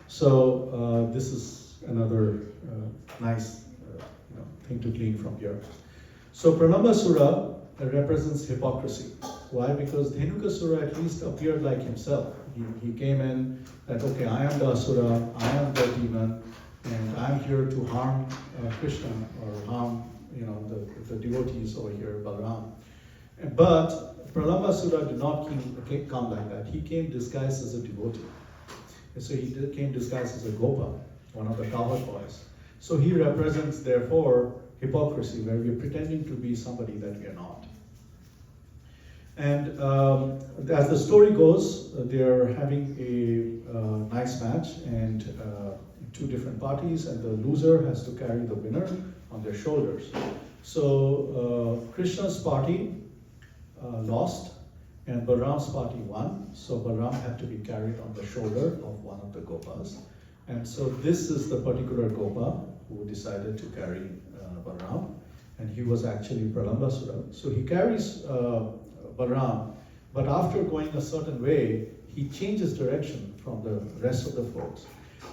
[SPEAKER 1] So this is another nice thing to glean from here. So Pralambasura represents hypocrisy. Why? Because Dhenukasura at least appeared like himself. He came in that, okay, I am the Asura, I am the demon, and I'm here to harm Krishna or harm the devotees over here, Balaram. But Pralambasura did not come like that. He came disguised as a devotee. And so he came disguised as a Gopa, one of the cowherd boys. So he represents, therefore, hypocrisy, where we are pretending to be somebody that we are not. And as the story goes, they are having a nice match, and two different parties, and the loser has to carry the winner on their shoulders. So Krishna's party lost, and Balaram's party won. So Balaram had to be carried on the shoulder of one of the Gopas. And so this is the particular Gopa who decided to carry Balaram, and he was actually Pralambasura. So he carries Balaram, but after going a certain way, he changes direction from the rest of the folks.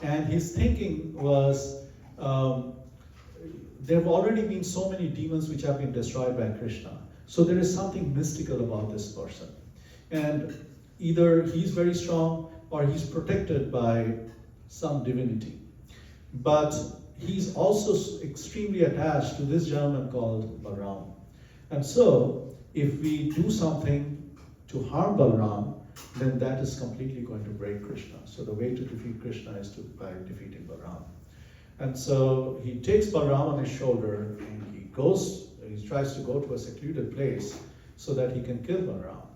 [SPEAKER 1] And his thinking was, there have already been so many demons which have been destroyed by Krishna. So there is something mystical about this person. And either he's very strong or he's protected by some divinity. But he's also extremely attached to this gentleman called Balaram. And so, if we do something to harm Balaram, then that is completely going to break Krishna. So the way to defeat Krishna is by defeating Balaram. And so he takes Balaram on his shoulder and he tries to go to a secluded place so that he can kill Balaram.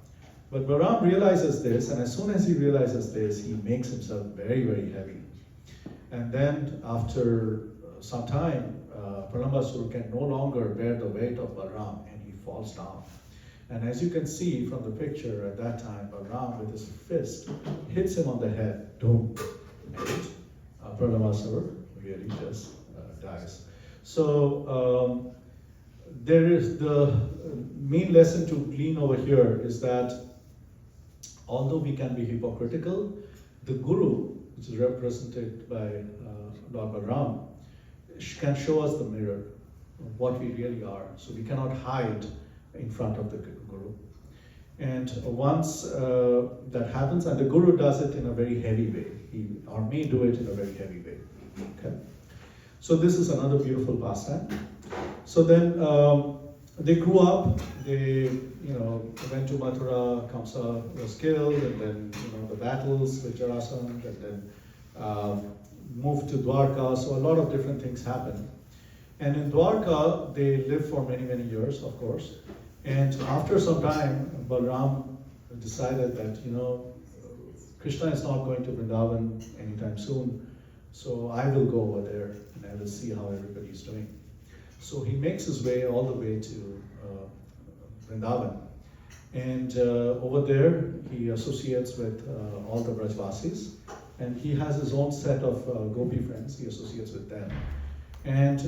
[SPEAKER 1] But Balaram realizes this, and as soon as he realizes this, he makes himself very, very heavy. And then after some time, Pralambasura can no longer bear the weight of Balaram, and he falls down. And as you can see from the picture at that time, Balaram with his fist hits him on the head. Doom. And Pralambasura really just dies. So there is the main lesson to glean over here is that although we can be hypocritical, the Guru, which is represented by Lord Balaram, can show us the mirror of what we really are. So we cannot hide in front of the Guru. And once that happens, and the Guru does it in a very heavy way, or may do it in a very heavy way. Okay. So this is another beautiful pastime. So then they grew up. They went to Mathura. Kamsa was killed, and then the battles with Jarasandha, and then moved to Dwarka. So a lot of different things happened. And in Dwarka, they lived for many, many years, of course. And after some time, Balaram decided that, Krishna is not going to Vrindavan anytime soon, so I will go over there and I will see how everybody is doing. So he makes his way all the way to Vrindavan. And over there, he associates with all the Brajvasis, and he has his own set of gopi friends. He associates with them. And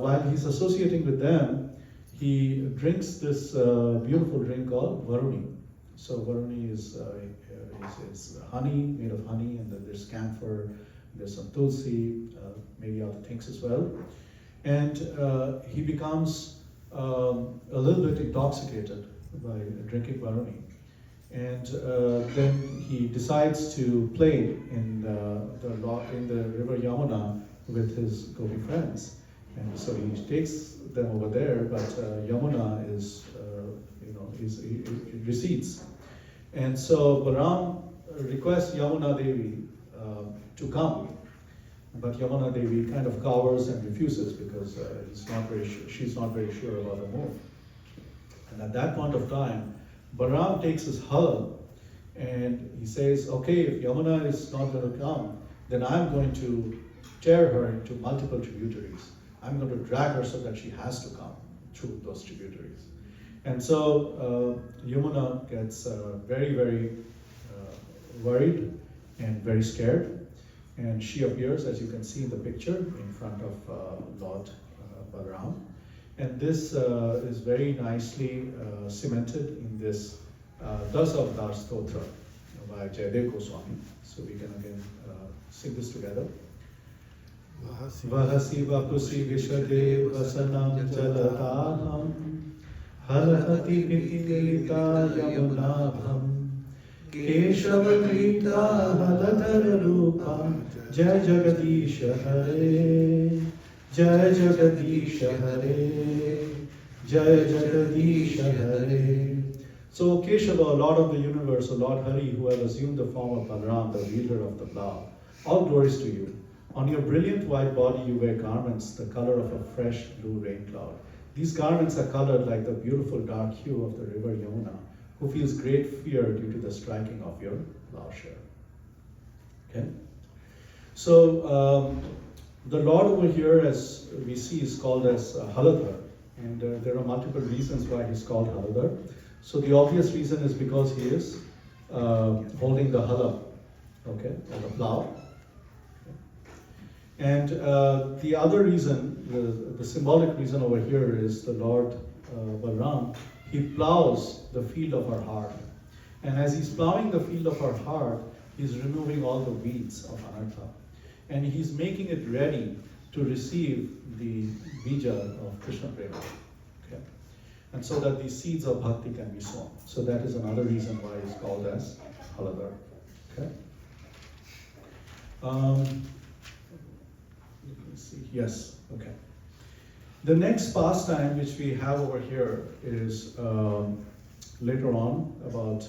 [SPEAKER 1] while he's associating with them, he drinks this beautiful drink called Varuni. So Varuni is honey, made of honey, and then there's camphor, there's some tulsi, maybe other things as well. And he becomes a little bit intoxicated by drinking Varuni. And then he decides to play in the river Yamuna with his gopi friends. And so he takes them over there, but Yamuna it recedes. And so Balaram requests Yamuna Devi to come, but Yamuna Devi kind of cowers and refuses because she's not very sure about the move. And at that point of time, Balaram takes his hull and he says, okay, if Yamuna is not going to come, then I'm going to tear her into multiple tributaries. I'm going to drag her so that she has to come through those tributaries. And so Yamuna gets very, very worried and very scared. And she appears, as you can see in the picture, in front of Lord Balaram. And this is very nicely cemented in this Das Avatar Stotra by Jayanti Goswami. So we can again sing this together. Vahasi vapusi vishwadev vasanam jalatarham halakati pitilita yamunabham keshavrita haladhara rupa jai jagadisha hare jai jagadisha hare jai jagadisha hare. So Keshava, Lord of the universe, or Lord Hari, who have assumed the form of Balaram, the wielder of the plough, all glories to you. On your brilliant white body you wear garments the color of a fresh blue rain cloud. These garments are colored like the beautiful dark hue of the river Yamuna, who feels great fear due to the striking of your plowshare. Okay? So the Lord over here, as we see, is called as Haladhar. And there are multiple reasons why he's called Haladhar. So the obvious reason is because he is holding the hala, okay, or the plow. And the other reason, the symbolic reason over here is the Lord Balaram, he plows the field of our heart. And as he's plowing the field of our heart, he's removing all the weeds of anartha. And he's making it ready to receive the bija of Krishna Prema. Okay? And so that these seeds of bhakti can be sown. So that is another reason why it's called as Haladhar. Okay? Let me see. Yes, okay. The next pastime which we have over here is later on about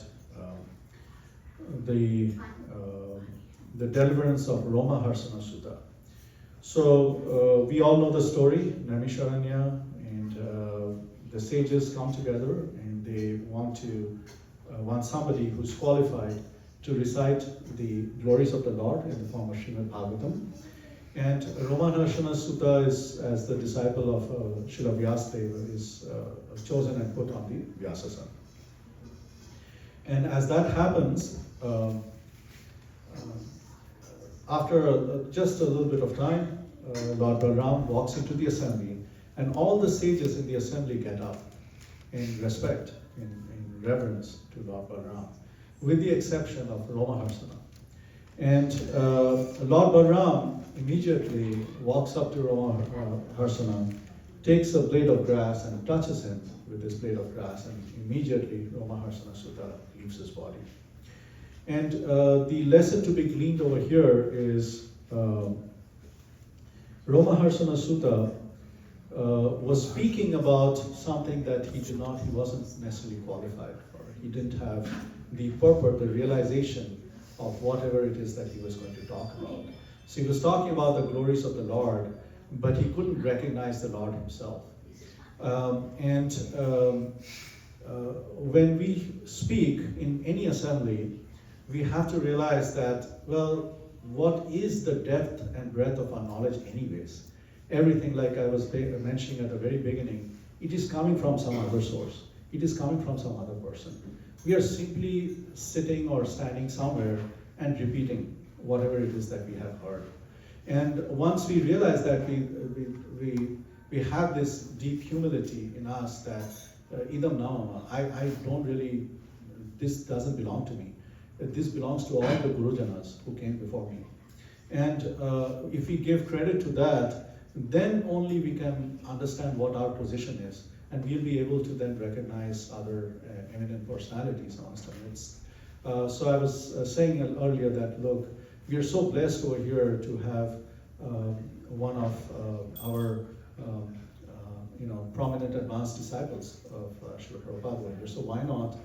[SPEAKER 1] the deliverance of Roma Harsana Sutta. So we all know the story, Naimisharanya, and the sages come together and they want somebody who's qualified to recite the glories of the Lord in the form of Srimad Bhagavatam. And Roma Harsana Sutta is, as the disciple of Srila Vyasadeva, is chosen and put on the Vyasasana. And as that happens, after just a little bit of time, Lord Balaram walks into the assembly, and all the sages in the assembly get up in respect, in reverence to Lord Balaram, with the exception of Roma Harsana. And Lord Balaram immediately walks up to Roma Harsana, takes a blade of grass and touches him with this blade of grass, and immediately Roma Harsana Sutta leaves his body. And the lesson to be gleaned over here is Roma Harsana Sutta was speaking about something that he wasn't necessarily qualified for. He didn't have the purport, the realization of whatever it is that he was going to talk about. So he was talking about the glories of the Lord, but he couldn't recognize the Lord himself. when we speak in any assembly, we have to realize that, well, what is the depth and breadth of our knowledge anyways? Everything, like I was mentioning at the very beginning, it is coming from some other source. It is coming from some other person. We are simply sitting or standing somewhere and repeating whatever it is that we have heard. And once we realize that we have this deep humility in us that idam nama, I don't really, this doesn't belong to me. This belongs to all the Gurujanas who came before me. And if we give credit to that, then only we can understand what our position is. And we'll be able to then recognize other eminent personalities amongst our midst. So I was saying earlier that, look, we are so blessed over here to have one of our prominent advanced disciples of Srila Prabhupada over here. So why not,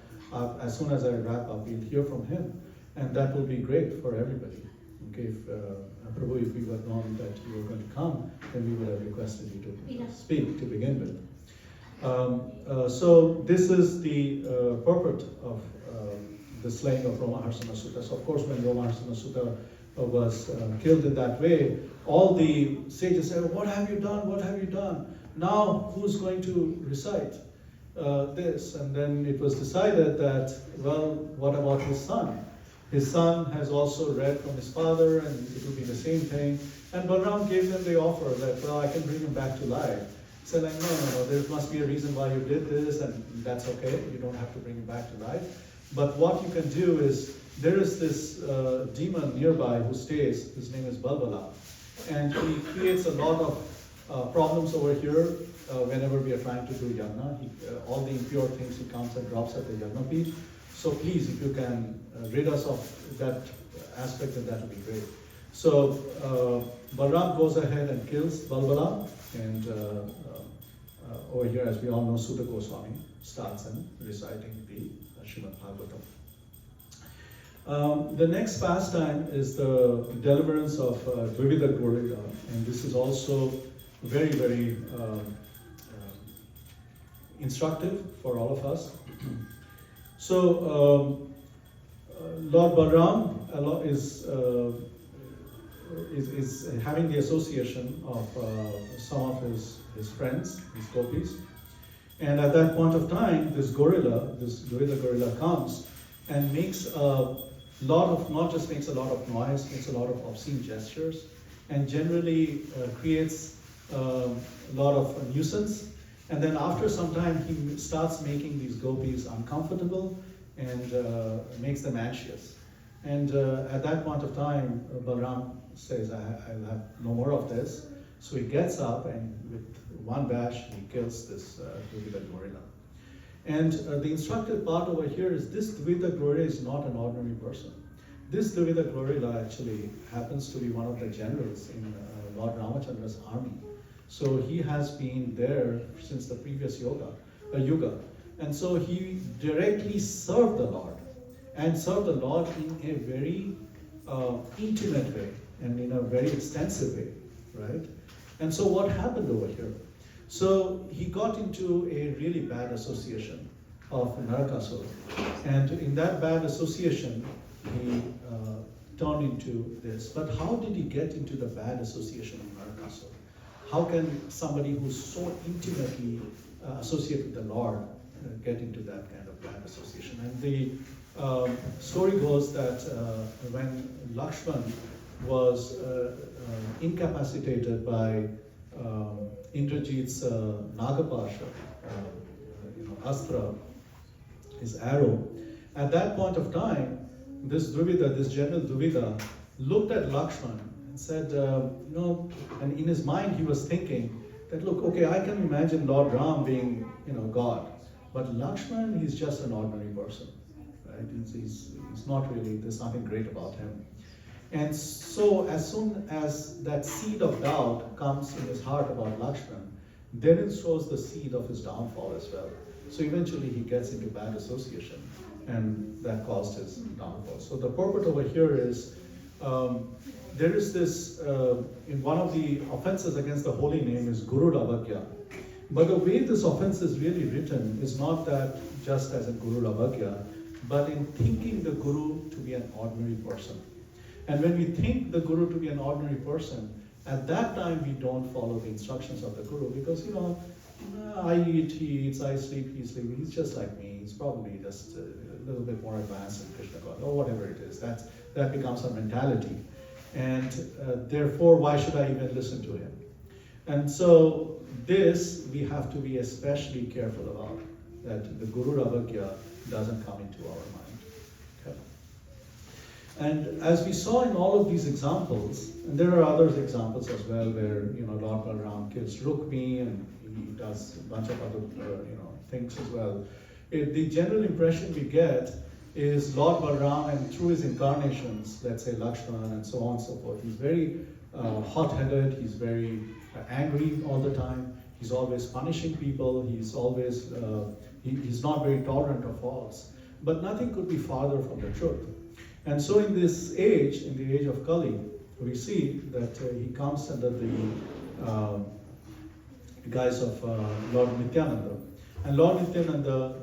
[SPEAKER 1] as soon as I wrap up, we'll hear from him. And that will be great for everybody. Okay, Prabhu, if we had known that you were going to come, then we would have requested you to speak to begin with. So this is the purport of the slaying of Romaharsana Sutta. So of course, when Romaharsana Sutta was killed in that way, all the sages said, "What have you done? What have you done? Now who's going to recite this?" And then it was decided that, well, what about his son? His son has also read from his father, and it will be the same thing. And Balaram gave them the offer that, well, I can bring him back to life. He said, like, no, there must be a reason why you did this, and that's okay. You don't have to bring him back to life. But what you can do is, there is this demon nearby who stays. His name is Balbala. And he creates a lot of problems over here whenever we are trying to do yajna. All the impure things he comes and drops at the yajna pit. So please, if you can rid us of that aspect, then that would be great. So Balaram goes ahead and kills Balbala, and over here, as we all know, Sutta Goswami starts in reciting the Srimad Bhagavatam. The next pastime is the deliverance of Dvivida Gorilla, and this is also very, very instructive for all of us. So, Lord Balaram is having the association of some of his friends, his gopis. And at that point of time, this Dvivida gorilla comes and makes a lot of, not just makes a lot of noise, makes a lot of obscene gestures, and generally creates a lot of nuisance. And then after some time, he starts making these gopis uncomfortable and makes them anxious. And at that point of time, Balaram says, I'll have no more of this. So he gets up and with one bash, he kills this Dvivida gorilla. And the instructive part over here is this Dvivida gorilla is not an ordinary person. This Dvivida gorilla actually happens to be one of the generals in Lord Ramachandra's army. So he has been there since the previous yuga. And so he directly served the Lord, and served the Lord in a very intimate way and in a very extensive way, right? And so what happened over here? So he got into a really bad association of Narakasura. And in that bad association, he turned into this. But how did he get into the bad association of Narakasura? How can somebody who's so intimately associated with the Lord get into that kind of bad association? And the story goes that when Lakshman was incapacitated by Indrajit's Nagapasha, Astra, his arrow, at that point of time, this General Dvivida, looked at Lakshman and said, and in his mind he was thinking that, look, okay, I can imagine Lord Ram being, God, but Lakshman, he's just an ordinary person, right? He's not really, there's nothing great about him. And so as soon as that seed of doubt comes in his heart about Lakshman, then it sows the seed of his downfall as well. So eventually he gets into bad association, and that caused his downfall. So the purport over here is, there is this, in one of the offenses against the holy name is Guru Lavagya. But the way this offense is really written is not that just as a Guru Ravagya, but in thinking the Guru to be an ordinary person. And when we think the Guru to be an ordinary person, at that time we don't follow the instructions of the Guru because, I eat, he eats, I sleep, he sleeps, he's just like me. He's probably just a little bit more advanced in Krishna God, or whatever it is. That becomes our mentality. And therefore, why should I even listen to him? And so this we have to be especially careful about, that the Guru Ravagya doesn't come into our mind. Okay. And as we saw in all of these examples, and there are other examples as well where Lord Balaram kills Rukmi and he does a bunch of other things as well. The general impression we get is Lord Balaram, and through his incarnations, let's say Lakshmana and so on and so forth, he's very hot-headed, he's very angry all the time, he's always punishing people, he's always, he's not very tolerant of faults. But nothing could be farther from the truth. And so in this age, in the age of Kali, we see that he comes under the guise of Lord Nityananda. And Lord Nityananda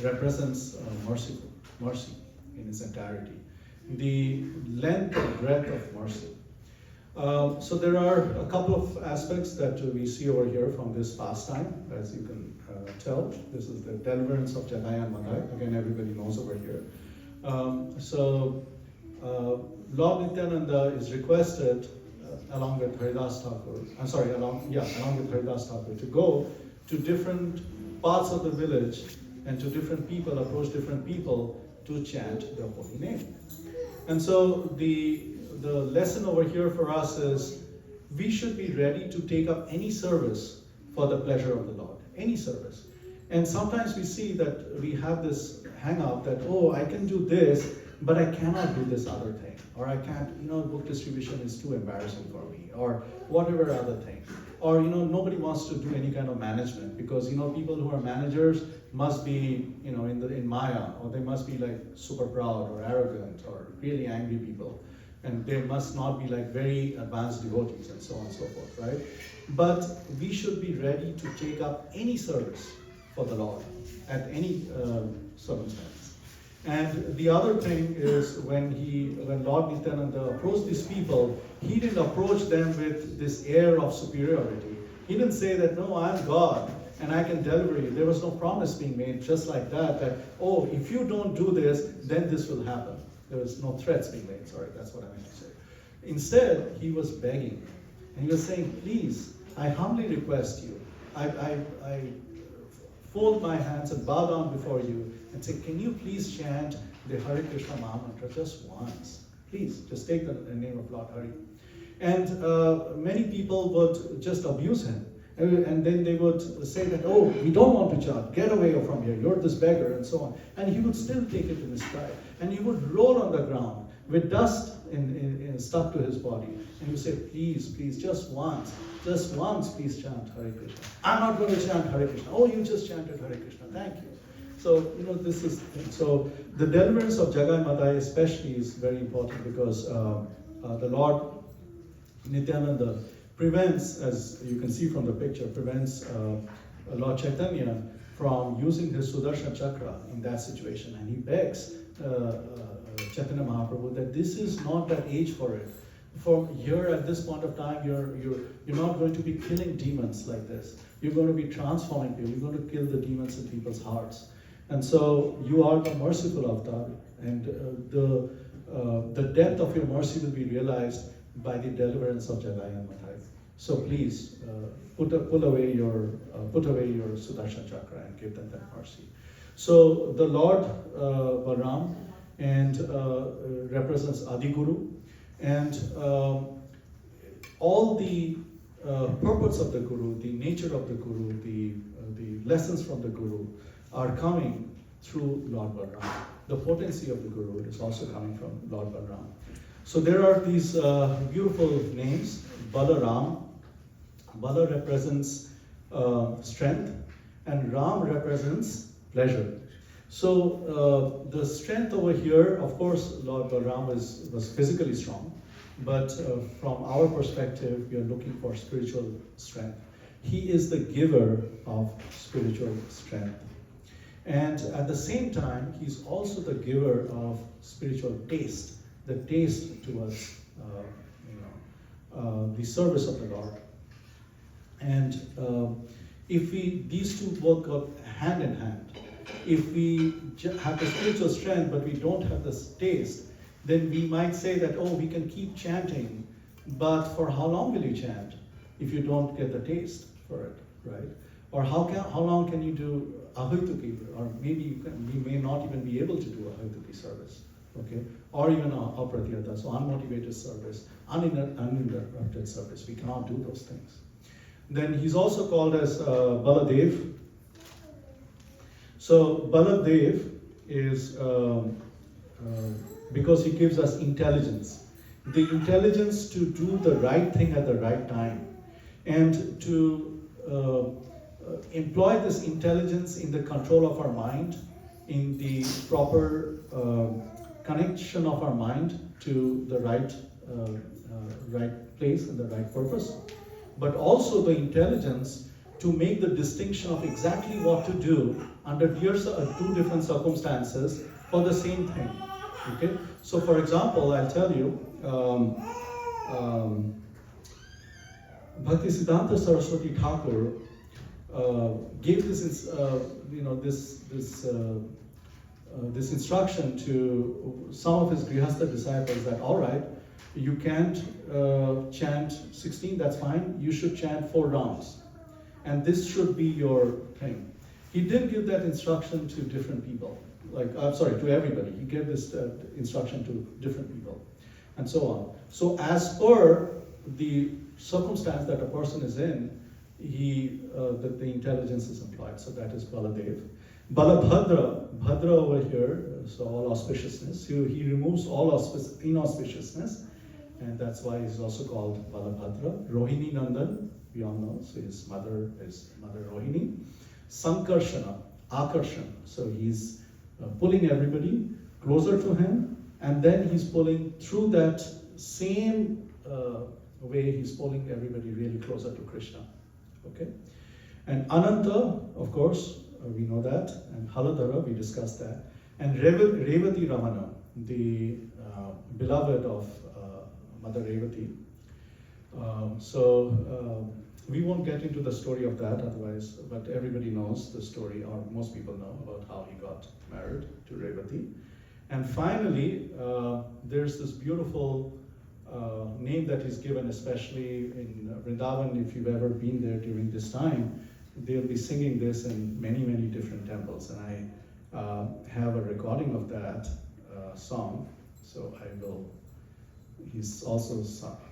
[SPEAKER 1] represents mercy in its entirety, the length and breadth of mercy. So there are a couple of aspects that we see over here from this pastime, as you can tell. This is the deliverance of Jagai and Madai. Again, everybody knows over here. Lord Nityananda is requested along with Haridas Thakur, along with Haridas Thakur to go to different parts of the village and to different people, approach different people to chant the holy name. And so the lesson over here for us is we should be ready to take up any service for the pleasure of the Lord, any service. And sometimes we see that we have this hang up that, I can do this, but I cannot do this other thing. Or I can't, book distribution is too embarrassing for me, or whatever other thing. Or, nobody wants to do any kind of management because, people who are managers must be, in Maya, or they must be like super proud or arrogant or really angry people. And they must not be like very advanced devotees and so on and so forth, right? But we should be ready to take up any service for the Lord at any circumstance. And the other thing is when Lord Nityananda approached these people, he didn't approach them with this air of superiority. He didn't say that, no, I'm God and I can deliver you. There was no promise being made just like that, if you don't do this, then this will happen. There was no threats being made, sorry, that's what I meant to say. Instead, he was begging. And he was saying, please, I humbly request you. I fold my hands and bow down before you and say, can you please chant the Hare Krishna Maha Mantra just once? Please, just take the name of Lord Hari. And many people would just abuse him. And then they would say that, we don't want to chant, get away from here, you're this beggar, and so on. And he would still take it in his stride. And he would roll on the ground with dust stuck to his body. And he would say, please, just once, please chant Hare Krishna. I'm not going to chant Hare Krishna. You just chanted Hare Krishna, thank you. So, so the deliverance of Jagai Madai especially is very important because the Lord Nityananda prevents, as you can see from the picture, Lord Chaitanya from using his Sudarshan Chakra in that situation. And he begs Chaitanya Mahaprabhu that this is not the age for it. For here at this point of time, you're not going to be killing demons like this. You're going to be transforming people. You're going to kill the demons in people's hearts. And so you are the merciful avatar, and the depth of your mercy will be realized by the deliverance of Jagai and Madai. So please put away your Sudarshan Chakra and give them that mercy. So the Lord Balaram and represents Adiguru, and all the purpose of the Guru, the nature of the Guru, the lessons from the Guru are coming through Lord Balaram. The potency of the Guru is also coming from Lord Balaram. So there are these beautiful names. Balaram. Bala represents strength, and Ram represents pleasure. So the strength over here, of course, Lord Balaram was physically strong, but from our perspective, we are looking for spiritual strength. He is the giver of spiritual strength. And at the same time, he's also the giver of spiritual taste, the taste towards the service of the Lord. And if these two work out hand in hand, if we have the spiritual strength but we don't have this taste, then we might say that, oh, we can keep chanting, but for how long will you chant if you don't get the taste for it, right? Or how long can you do ahituki, or maybe we may not even be able to do ahituki service, okay? Or even apratyata, so unmotivated service, uninterrupted service. We cannot do those things. Then he's also called as Baladev. So Baladev is because he gives us intelligence. The intelligence to do the right thing at the right time. And to employ this intelligence in the control of our mind, in the proper connection of our mind to the right place and the right purpose. But also the intelligence to make the distinction of exactly what to do under two different circumstances for the same thing. Okay? So for example, I'll tell you, Bhaktisiddhanta Saraswati Thakur gave this, this instruction to some of his Grihastha disciples that, all right, you can't chant 16, that's fine, you should chant 4 rounds. And this should be your thing. He didn't give that instruction to different people, to everybody. He gave this instruction to different people, and so on. So as per the circumstance that a person is in, the intelligence is employed. So that is Baladev. Balabhadra, Bhadra over here, so all auspiciousness. He removes all inauspiciousness, and that's why he's also called Balabhadra. Rohini Nandan, we all know, so his mother is Mother Rohini. Sankarshana, Akarshan, so he's pulling everybody closer to him, and then he's pulling through that same way, he's pulling everybody really closer to Krishna. Okay? And Ananta, of course, we know that, and Haladhara, we discussed that, and Revati Ramana, the beloved of Mother Revati. We won't get into the story of that otherwise, but everybody knows the story, or most people know about how he got married to Revati. And finally, there's this beautiful name that is given, especially in Vrindavan. If you've ever been there during this time, they'll be singing this in many, many different temples. And I have a recording of that song, so he's also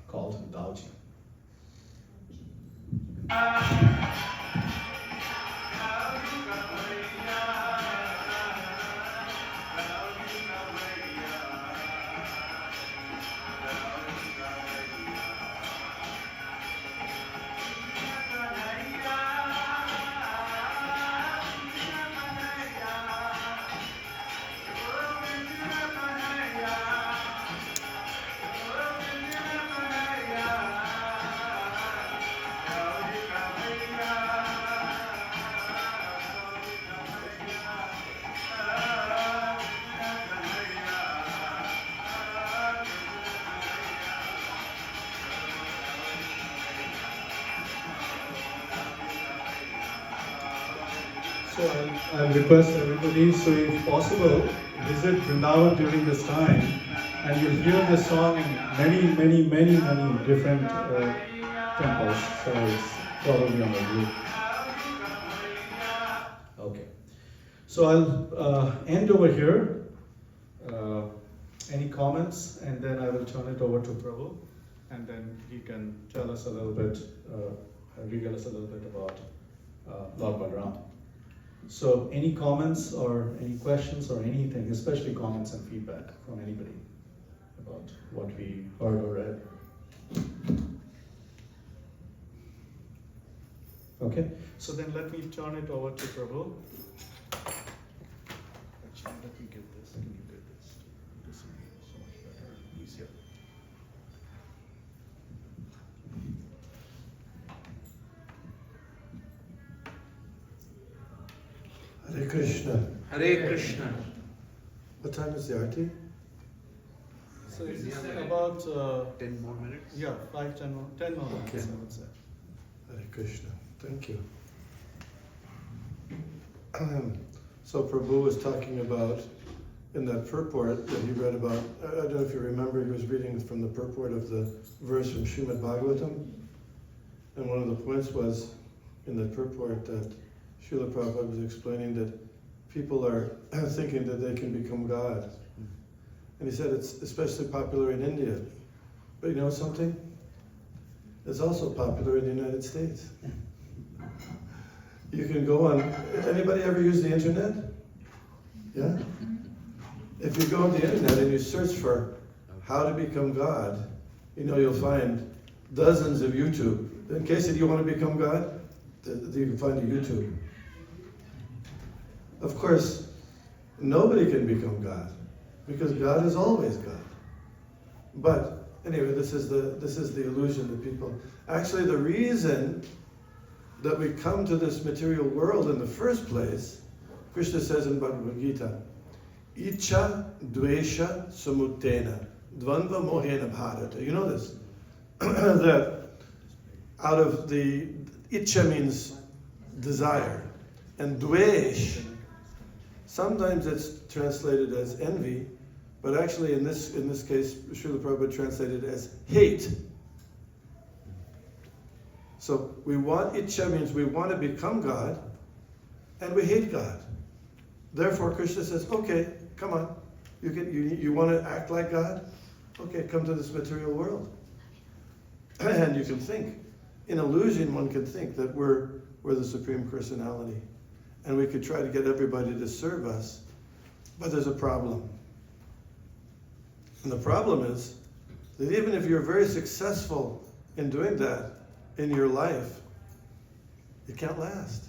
[SPEAKER 1] called Dalji. So I'll request everybody, so if possible, visit Vrindavan during this time, and you'll hear this song in many different temples. So it's probably on the group. Okay. So I'll end over here. Any comments, and then I will turn it over to Prabhu, and then he can tell us a little bit, regale us a little bit about Lord Balaram. So any comments or any questions or anything, especially comments and feedback from anybody about what we heard or read? Okay, so then let me turn it over to Prabhu. Actually, let me get this. Can you get this? This will be so much better, easier.
[SPEAKER 2] Hare Krishna.
[SPEAKER 3] Hare Krishna.
[SPEAKER 2] What time is the arti?
[SPEAKER 1] So it's about
[SPEAKER 3] 10 more minutes.
[SPEAKER 1] yeah, 10 more minutes,
[SPEAKER 2] Okay.
[SPEAKER 1] I would say.
[SPEAKER 2] Hare Krishna. Thank you. So Prabhu was talking about, in that purport that he read about, I don't know if you remember, he was reading from the purport of the verse from Srimad Bhagavatam. And one of the points was, in that purport, that Srila Prabhupada was explaining that people are thinking that they can become God. And he said it's especially popular in India. But you know something? It's also popular in the United States. You can go on, anybody ever use the internet? Yeah? If you go on the internet and you search for how to become God, you know you'll find dozens of YouTube. In case that you want to become God, you can find a YouTube. Of course, nobody can become God, because God is always God. But anyway, this is the illusion that people. Actually, the reason that we come to this material world in the first place, Krishna says in Bhagavad Gita, Icha dvesha samutena dvandva mohena bharata. You know this? That out of the Icha means desire, and dvesh, sometimes it's translated as envy, but actually in this case, Srila Prabhupada translated it as hate. So we want, Icha means we want to become God, and we hate God. Therefore Krishna says, okay, come on, you want to act like God? Okay, come to this material world. And you can think. In illusion, one can think that we're the Supreme Personality, and we could try to get everybody to serve us, but there's a problem. And the problem is that even if you're very successful in doing that in your life, it can't last.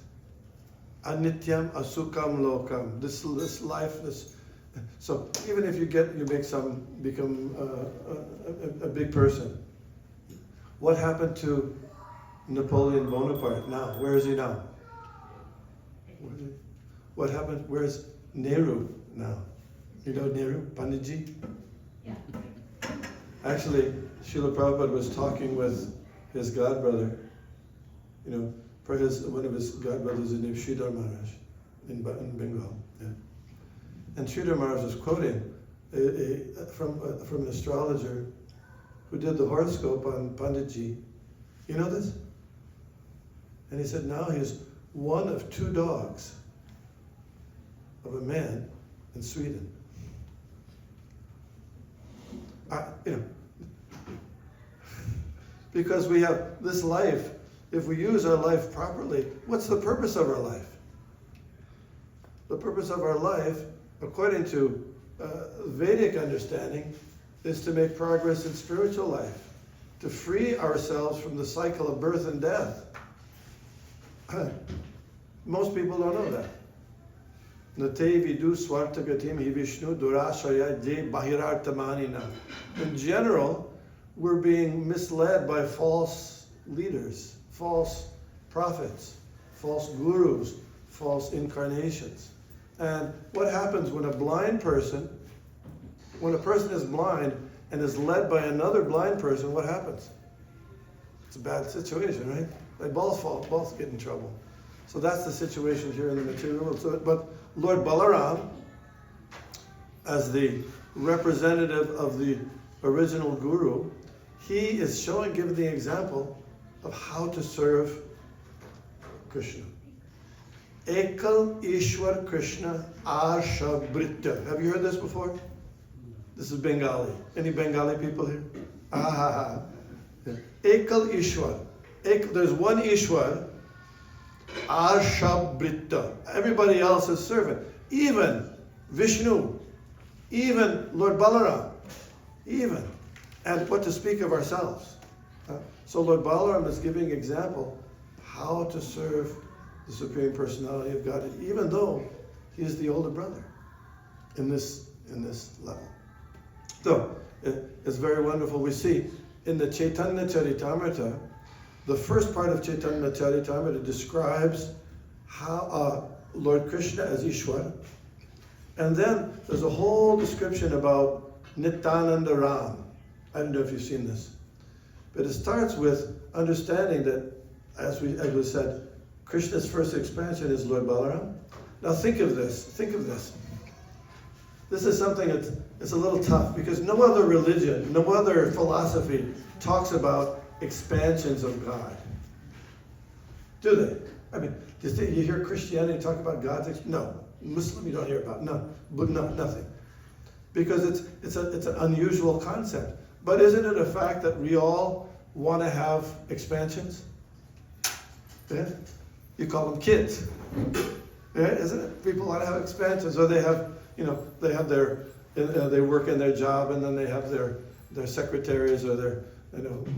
[SPEAKER 2] Anityam asukam lokam. This life, so even if you become a big person. What happened to Napoleon Bonaparte now? Where is he now? What happened? Where's Nehru now? You know Nehru, Panditji?
[SPEAKER 4] Yeah.
[SPEAKER 2] Actually, Srila Prabhupada was talking with his godbrother, one of his godbrothers is named Sridhar Maharaj in Bengal. Yeah. And Sridhar Maharaj was quoting from an astrologer who did the horoscope on Panditji. You know this? And he said now he's one of 2 dogs of a man in Sweden. Because we have this life, if we use our life properly, what's the purpose of our life? The purpose of our life, according to Vedic understanding, is to make progress in spiritual life, to free ourselves from the cycle of birth and death. Most people don't know that. Nate vidu swartagatim hi Vishnu durashaya de bahirartamanina. In general, we're being misled by false leaders, false prophets, false gurus, false incarnations. And what happens when a person is blind and is led by another blind person, what happens? It's a bad situation, right? They both get in trouble. So that's the situation here in the material world. But Lord Balaram, as the representative of the original guru, he is giving the example of how to serve Krishna. Ekal Ishwar Krishna Arshabritya. Have you heard this before? This is Bengali. Any Bengali people here? Ekal Ishwar. There's one Ishwar, Arshabritya. Everybody else is servant. Even Vishnu, even Lord Balaram, even. And what to speak of ourselves. So Lord Balaram is giving example how to serve the Supreme Personality of God, even though he is the older brother in this level. So it's very wonderful. We see in the Chaitanya Charitamrita, the first part of Chaitanya Charitamrita describes how Lord Krishna as Ishwar. And then there's a whole description about Nityananda Ram. I don't know if you've seen this. But it starts with understanding that, as we said, Krishna's first expansion is Lord Balaram. Now think of this. This is something it's a little tough because no other religion, no other philosophy talks about expansions of God. Do they? I mean, you hear Christianity talk about God's no. Muslim you don't hear about. No, nothing. Because it's an unusual concept. But isn't it a fact that we all want to have expansions? Yeah? You call them kids. Yeah, isn't it? People want to have expansions, or they have, they work in their job, and then they have their secretaries or their,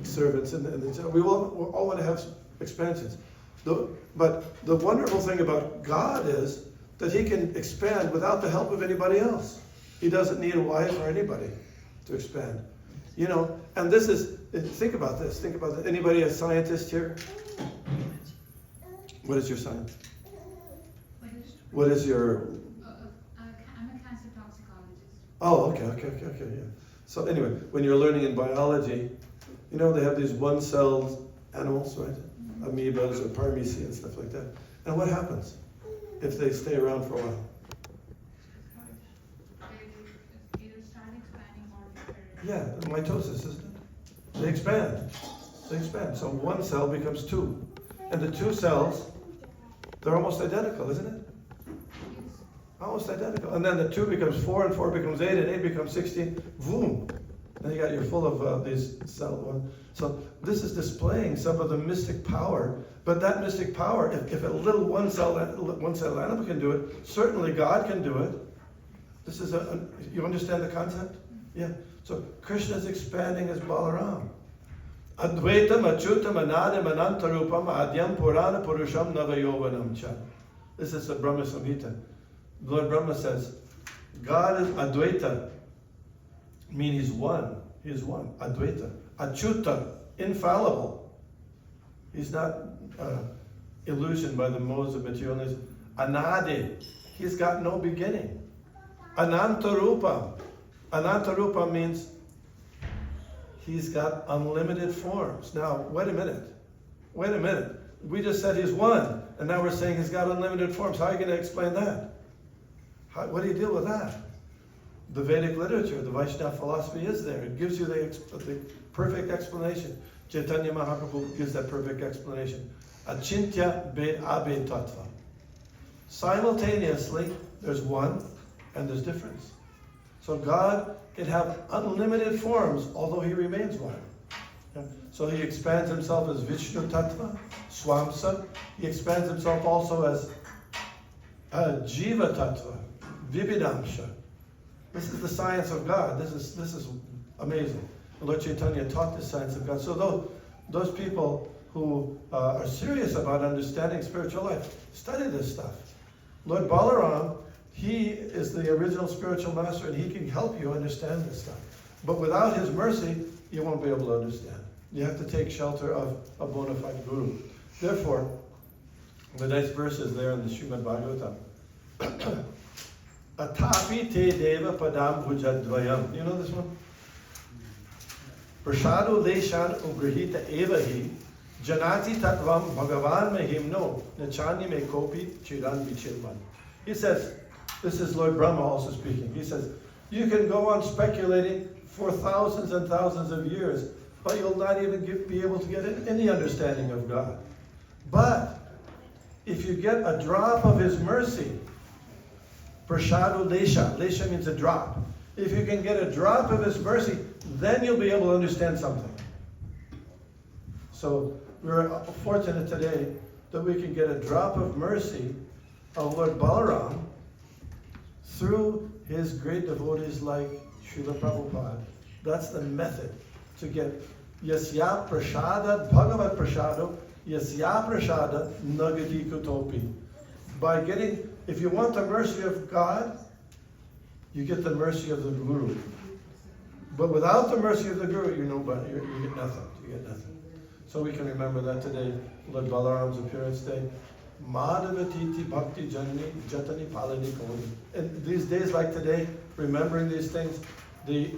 [SPEAKER 2] servants, and we all want to have expansions. But the wonderful thing about God is that He can expand without the help of anybody else. He doesn't need a wife or anybody to expand. And this is, think about this. Anybody a scientist here? What is your science? What is your...
[SPEAKER 4] I'm a cancer toxicologist.
[SPEAKER 2] Oh, okay, yeah. So anyway, when you're learning in biology, they have these one-celled animals, right? Amoebas or paramecium and stuff like that. And what happens if they stay around for a while?
[SPEAKER 4] They either start expanding or
[SPEAKER 2] Yeah, mitosis, isn't it? They expand. So one cell becomes two. And the two cells, they're almost identical, isn't it? Almost identical. And then the 2 becomes 4, and 4 becomes 8, and 8 becomes 16. Boom! Then you're full of these cells. So this is displaying some of the mystic power. But that mystic power, if a little one cell animal can do it, certainly God can do it. This is you understand the concept? Yeah. So Krishna is expanding as Balaram. Advaitam, Achyutam, Anadim, Anantarupam, Adyam, Purana, Purusham, Navayovanam cha. This is the Brahma Samhita. Lord Brahma says, God is Advaita, meaning He's one. He is one. Advaita. Achyuta, infallible. He's not illusioned by the modes of materialism. Anadi, He's got no beginning. Anantarupa. Anantarupa means He's got unlimited forms. Now, wait a minute. We just said He's one, and now we're saying He's got unlimited forms. How are you going to explain that? What do you deal with that? The Vedic literature, the Vaishnava philosophy is there. It gives you the perfect explanation. Chaitanya Mahaprabhu gives that perfect explanation. Achintya be abe tattva. Simultaneously, there's one and there's difference. So God can have unlimited forms, although He remains one. So He expands Himself as Vishnu Tattva, Swamsa. He expands Himself also as Jiva Tattva, Vividamsha. This is the science of God. This is amazing. Lord Chaitanya taught the science of God. So those people who are serious about understanding spiritual life, study this stuff. Lord Balaram, He is the original spiritual master, and He can help you understand this stuff. But without His mercy, you won't be able to understand. You have to take shelter of a bona fide guru. Therefore, the nice verse is there in the Srimad Bhagavatam. Atapi te deva padam bhujadvayam. You know this one? Prasado leshan ugrahita evahi janati tatvam bhagavan mehimno nachani me kopi chiran vichilman. He says, this is Lord Brahma also speaking. He says, you can go on speculating for thousands and thousands of years, but you'll not even be able to get any understanding of God. But if you get a drop of His mercy, prashadu lesha, lesha means a drop. If you can get a drop of His mercy, then you'll be able to understand something. So we're fortunate today that we can get a drop of mercy of Lord Balaram through his great devotees like Srila Prabhupada. That's the method to get Yasya Prashada Bhagavat Prashado Yasya Prashada Nagati Kutopi. By getting, if you want the mercy of God, you get the mercy of the Guru. But without the mercy of the Guru, you get nothing. You get nothing. So we can remember that today, Lord Balaram's appearance day. Madhavatiti Bhakti Janani Jatani Palani Kodi. And these days like today, remembering these things, they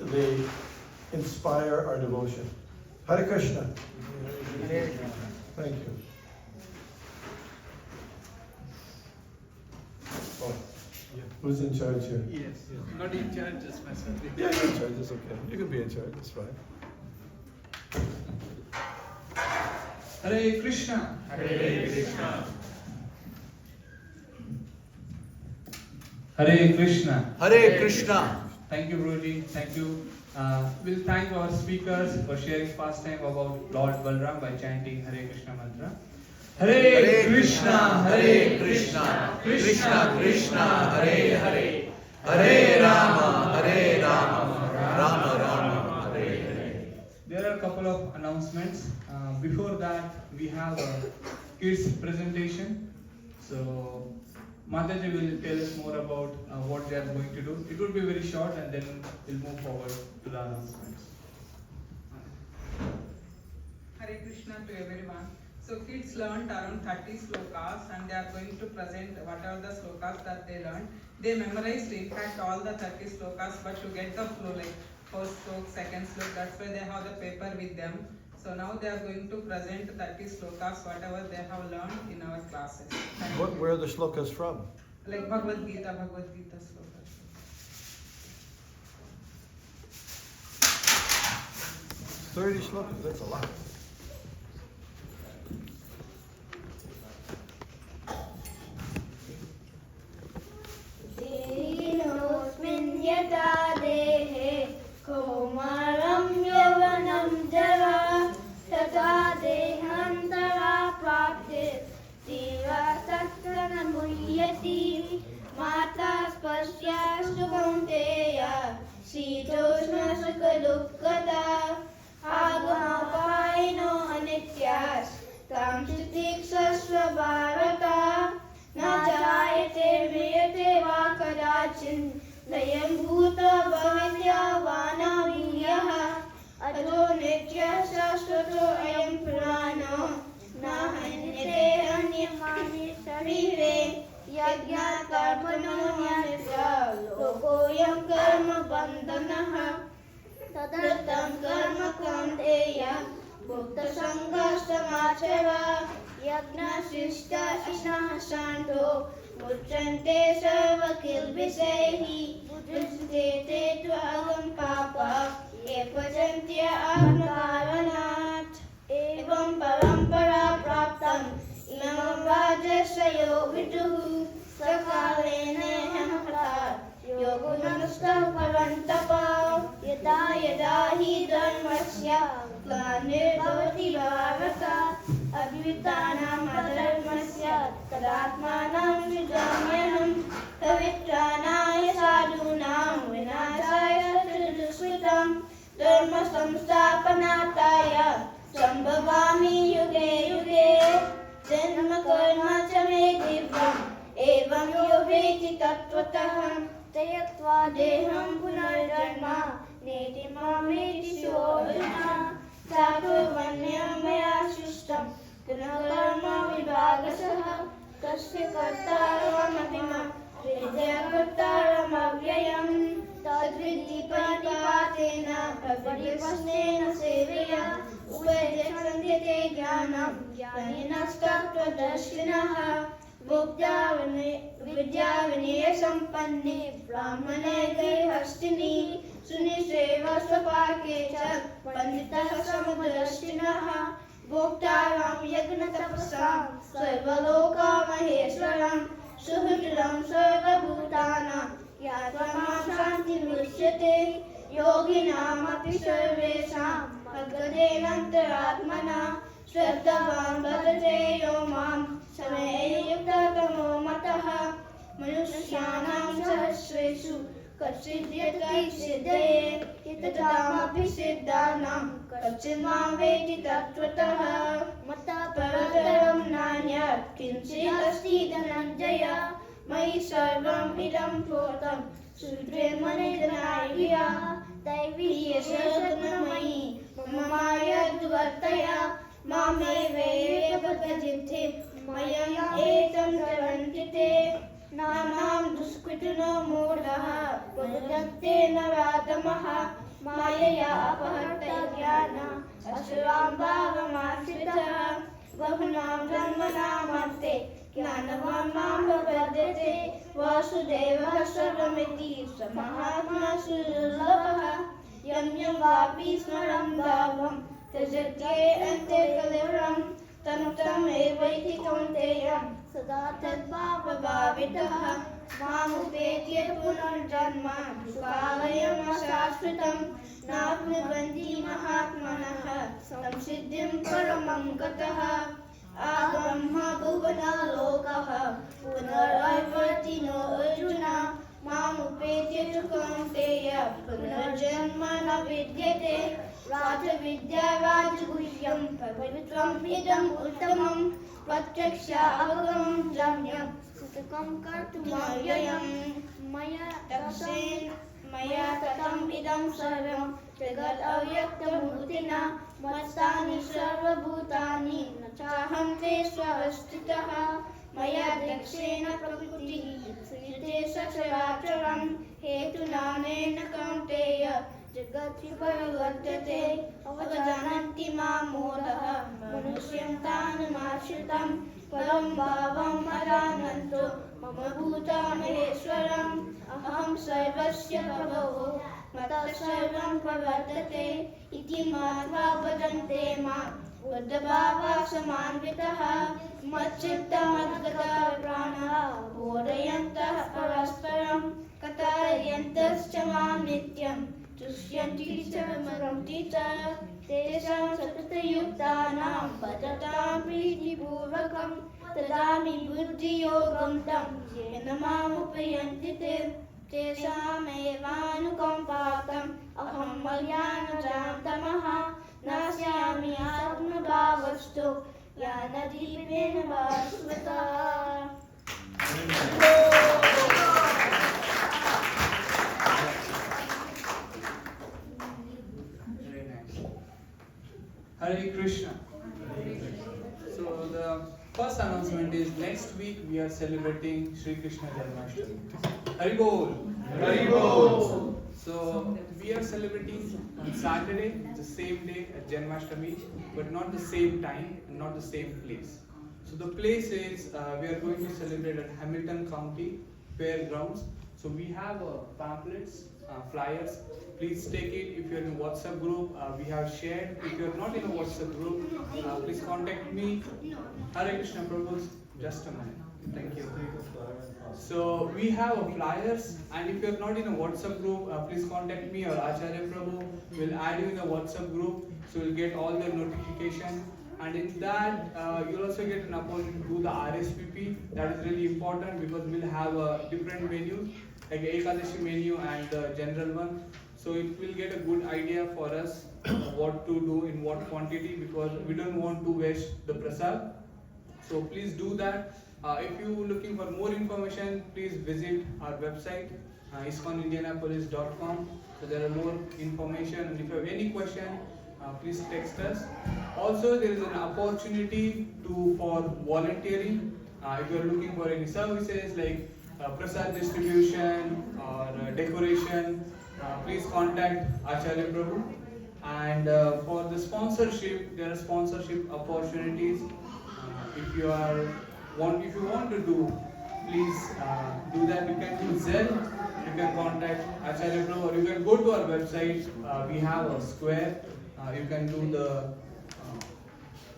[SPEAKER 2] inspire our devotion. Hare Krishna. Thank you. Oh, who's in charge here?
[SPEAKER 3] Yes, not in charge, just myself.
[SPEAKER 2] Yeah, you're in charge, it's okay. You can be in charge, it's fine.
[SPEAKER 3] Hare Krishna. Hare Krishna.
[SPEAKER 5] Hare Krishna.
[SPEAKER 3] Hare Krishna.
[SPEAKER 5] Thank you, Guruji. Thank you. We'll thank our speakers for sharing pastime about Lord Balaram by chanting Hare Krishna mantra. Hare Krishna, Hare Krishna, Krishna Krishna, Hare Hare, Hare Rama, Rama Rama, Hare Hare. There are a couple of announcements. Before that, we have a kids presentation. So Mataji will tell us more about what they are going to do. It will be very short, and then we'll move forward to the announcements.
[SPEAKER 6] Hare Krishna to everyone. So kids learned around 30 slokas and they are going to present whatever the slokas that they learned. They memorized in fact all the 30 slokas, but to get the flow like first slok, second slok, that's why they have the paper with them. So now they are going to present 30 slokas, whatever they have learned in our classes.
[SPEAKER 2] Where are the shlokas from?
[SPEAKER 6] Like Bhagavad Gita slokas.
[SPEAKER 2] 30 shlokas, that's a lot.
[SPEAKER 7] Dhenosmin yata dehe komaram yavanam jara tata dehantara prapte diva sattana mulyati mata spasya sukaunteya sitoshna sukadukkata agamapaino anityas tam sutiksasva bharata na jayate meyate va kadachin layam bhuta bhavitya vana viyaha ato nitya sasthato ayam purano na hanyate anyamani sarire yajna karmano nyasya lokoyam karma bandhanaha tadatam karma kandeya bhukta sanghastamachara yagna sishta isna santo muchante sarva kilbisehi mujte te tvagam papa ye pajantya atmakaranat evam parampara praptam imam rajasya viduhu sakalene hamata yogunamasta parantapa yada yada hi dharmasya glanirvati bharata advitanam adharmasya tadatmanam vidamyanam pavitranaya sadhunam vinasaya tridusvitam dharma samsthapanataya sambhavami yuge yuge janma karma cha me divyam evam yo veti tattvatah tayatva deham punarjanma neti mameti shodhana Thakur vanyam maya shishtam Karma vibhagasah Tasya kartaram abhima Vidya kartaram avyayam Tadvidhi panipatena Pravidipasnena seveya Upadyasantyate jnanam Jnanina stattva darshinaha Vidya vinaya sampanne Brahmane grihastini Suniseva svapake cha Panditah samudrashinaha Bhoktaram yagna tapasam Sarvaloka maheswaram Suhridram sarvabhutanam Yatramam shanti mushyate Yoginam api sarvesam Bhagadenantaratmana Shraddhavam bhagate yomam Same yukta tamo mataha Manushyanam sahasresu Kachidyati siddhaye Yatadamapi siddhanam Kachimam veti tattvatah Mata paradaram nanyat Kinchi asti dhananjaya Mai sarvam idam photam Sudre manidhanaiya Daiviya sadhanamai Mamaya dvartaya Mame veye bhagajithe Mayam अर्जुनो मूढः प्रबुद्धत्तेन रातमः मायया अपहृतज्ञान असुरां भावमाश्रितः बहुनां जन्मनामन्ते ज्ञानवान् मां प्रपद्यते वासुदेवः सर्वमिति स महात्मा सुलभः यं यं वापि स्मरं भावं त्यजत्ये अन्ते कलेवरं तं तमेवैति कौन्तेय सदा तद्भावभावितः मामुपेत्य पुनर्जन्म सुखालयम् अशाश्वतं नाप्नुवन्ति महात्मनः संसिद्धिं परमं गतः आब्रह्म भुवनालोकः पुनरैवर्ति नो अर्जुन मामुपेत्य तु कौन्तेय पुनर्जन्म न विद्यते राजविद्या राजगुह्यं पवित्रम् इदम् उत्तमं प्रत्यक्षावगमं जन्यं सुखं कर्तुमव्ययम् मया ततम् इदं सर्वं जगदव्यक्तमूर्तिना मत्स्थानि सर्वभूतानि न चाहं ते स्वस्थितः मया दक्षेण प्रकृतिः सृजते सचराचरं हेतुनानेन कौन्तेय जगति परिवर्तते अवजानन्ति मां मूढः मनुष्यं तानुमाश्रितं परं भावम् अजानन्तो मम भूतमहेश्वरम् अहं सर्वस्य प्रभुः मत्तः सर्वं प्रवर्तते इति मत्वा भजन्ते मां बुद्धभावः समान्वितः मच्चित्तमद्गतः प्राणः बोधयन्तः परस्परं कथयन्तश्च मां नित्यं तुष्यन्ति च विमरन्ति च तेषां सततयुक्तानां भजतां प्रीतिपूर्वकं ददामि बुद्धियोगं तं येन मामुपयन्ति ते तेषामेवानुकम्पार्थम् अहं मल्यानजां तमः नास्यामि आत्मभावस्तु ज्ञानदीपेन भास्वता।
[SPEAKER 5] Very nice. Hare Krishna. So the first announcement is next week we are celebrating Sri Krishna Janmashtami. Hari Bol.
[SPEAKER 3] Hari Bol.
[SPEAKER 5] So we are celebrating on Saturday, the same day as Janmashtami, but not the same time and not the same place. So the place is we are going to celebrate at Hamilton County Fairgrounds. So we have pamphlets, flyers. Please take it. If you are in a WhatsApp group, we have shared. If you are not in a WhatsApp group, please contact me. Hare Krishna Prabhu. Just a minute. Thank you. So we have flyers, and if you are not in a WhatsApp group, please contact me or Acharya Prabhu. We'll add you in a WhatsApp group, so you'll get all the notification. And in that, you'll also get an opportunity to do the RSVP. That is really important because we'll have different menus, like Ekadashi menu and the general one. So it will get a good idea for us what to do in what quantity, because we don't want to waste the prasad. So please do that. If you are looking for more information, please visit our website, ISKCONIndianapolis.com. So there are more information, and if you have any question, please text us. Also, there is an opportunity for volunteering. If you are looking for any services like prasad distribution or decoration, please contact Acharya Prabhu. And for the sponsorship, there are sponsorship opportunities. If you want to do, please do that. You can do Zelle, you can contact Acharya Prabhu, or you can go to our website. We have a square. You can do the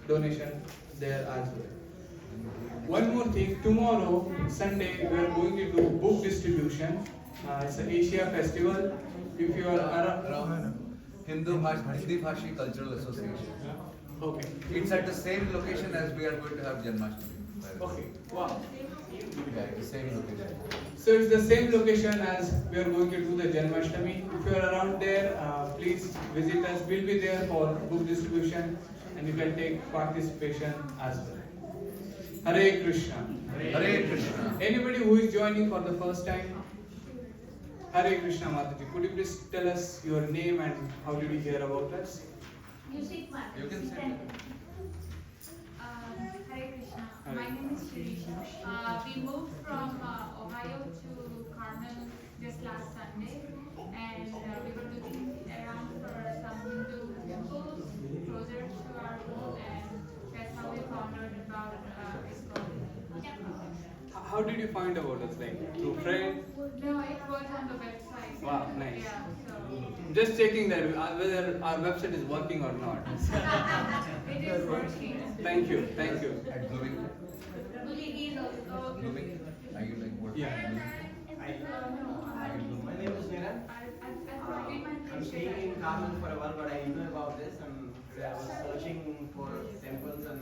[SPEAKER 5] donation there as well. One more thing, tomorrow, Sunday, we are going to do book distribution. It's an Asia festival. If you are around,
[SPEAKER 8] Hindi Bhashi Cultural Association.
[SPEAKER 5] okay.
[SPEAKER 8] It's at the same location as we are going to have Janmashtami.
[SPEAKER 5] Okay, wow.
[SPEAKER 8] Yeah, it's the same location.
[SPEAKER 5] So it's the same location as we are going to do the Janmashtami. If you are around there, please visit us. We'll be there for book distribution, and you can take participation as well. Hare Krishna.
[SPEAKER 8] Hare Krishna.
[SPEAKER 5] Anybody who is joining for the first time? Hare Krishna Mataji. Could you please tell us your name and how did you hear about us?
[SPEAKER 4] Music one.
[SPEAKER 8] You can say it.
[SPEAKER 4] Hare Krishna. My name is Shirish. We moved from Ohio to Carmel just last Sunday, and we were looking around for some Hindu temples closer to our home, and that's how we found out about ISKCON.
[SPEAKER 5] How did you find about us? Like through friend?
[SPEAKER 4] No, it was on the website.
[SPEAKER 5] Wow, nice.
[SPEAKER 4] Yeah, so
[SPEAKER 5] Just checking that whether our website is working or not.
[SPEAKER 4] it is working.
[SPEAKER 5] Thank you, thank you.
[SPEAKER 8] At Blooming,
[SPEAKER 4] Bully is also.
[SPEAKER 8] Blooming, are you like working?
[SPEAKER 5] Yeah.
[SPEAKER 3] My name is Niran. I'm staying in Carmel for a while, but I knew about this, and I was searching for temples, and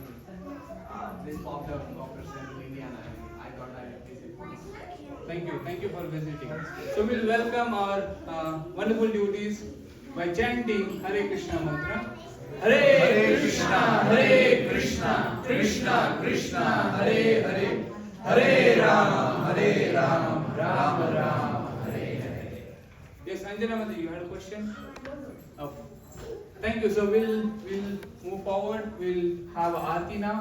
[SPEAKER 3] this popped up after Central India, and I thought I'd visit.
[SPEAKER 5] Thank you for visiting. So we'll welcome our wonderful devotees by chanting Hare Krishna mantra. Hare Krishna, Krishna Krishna, Hare Hare, Hare Ram, Ram, Hare Hare. Yes, Anjana Mati, you had a question? Okay. Thank you. So we'll move forward. We'll have Aarti now.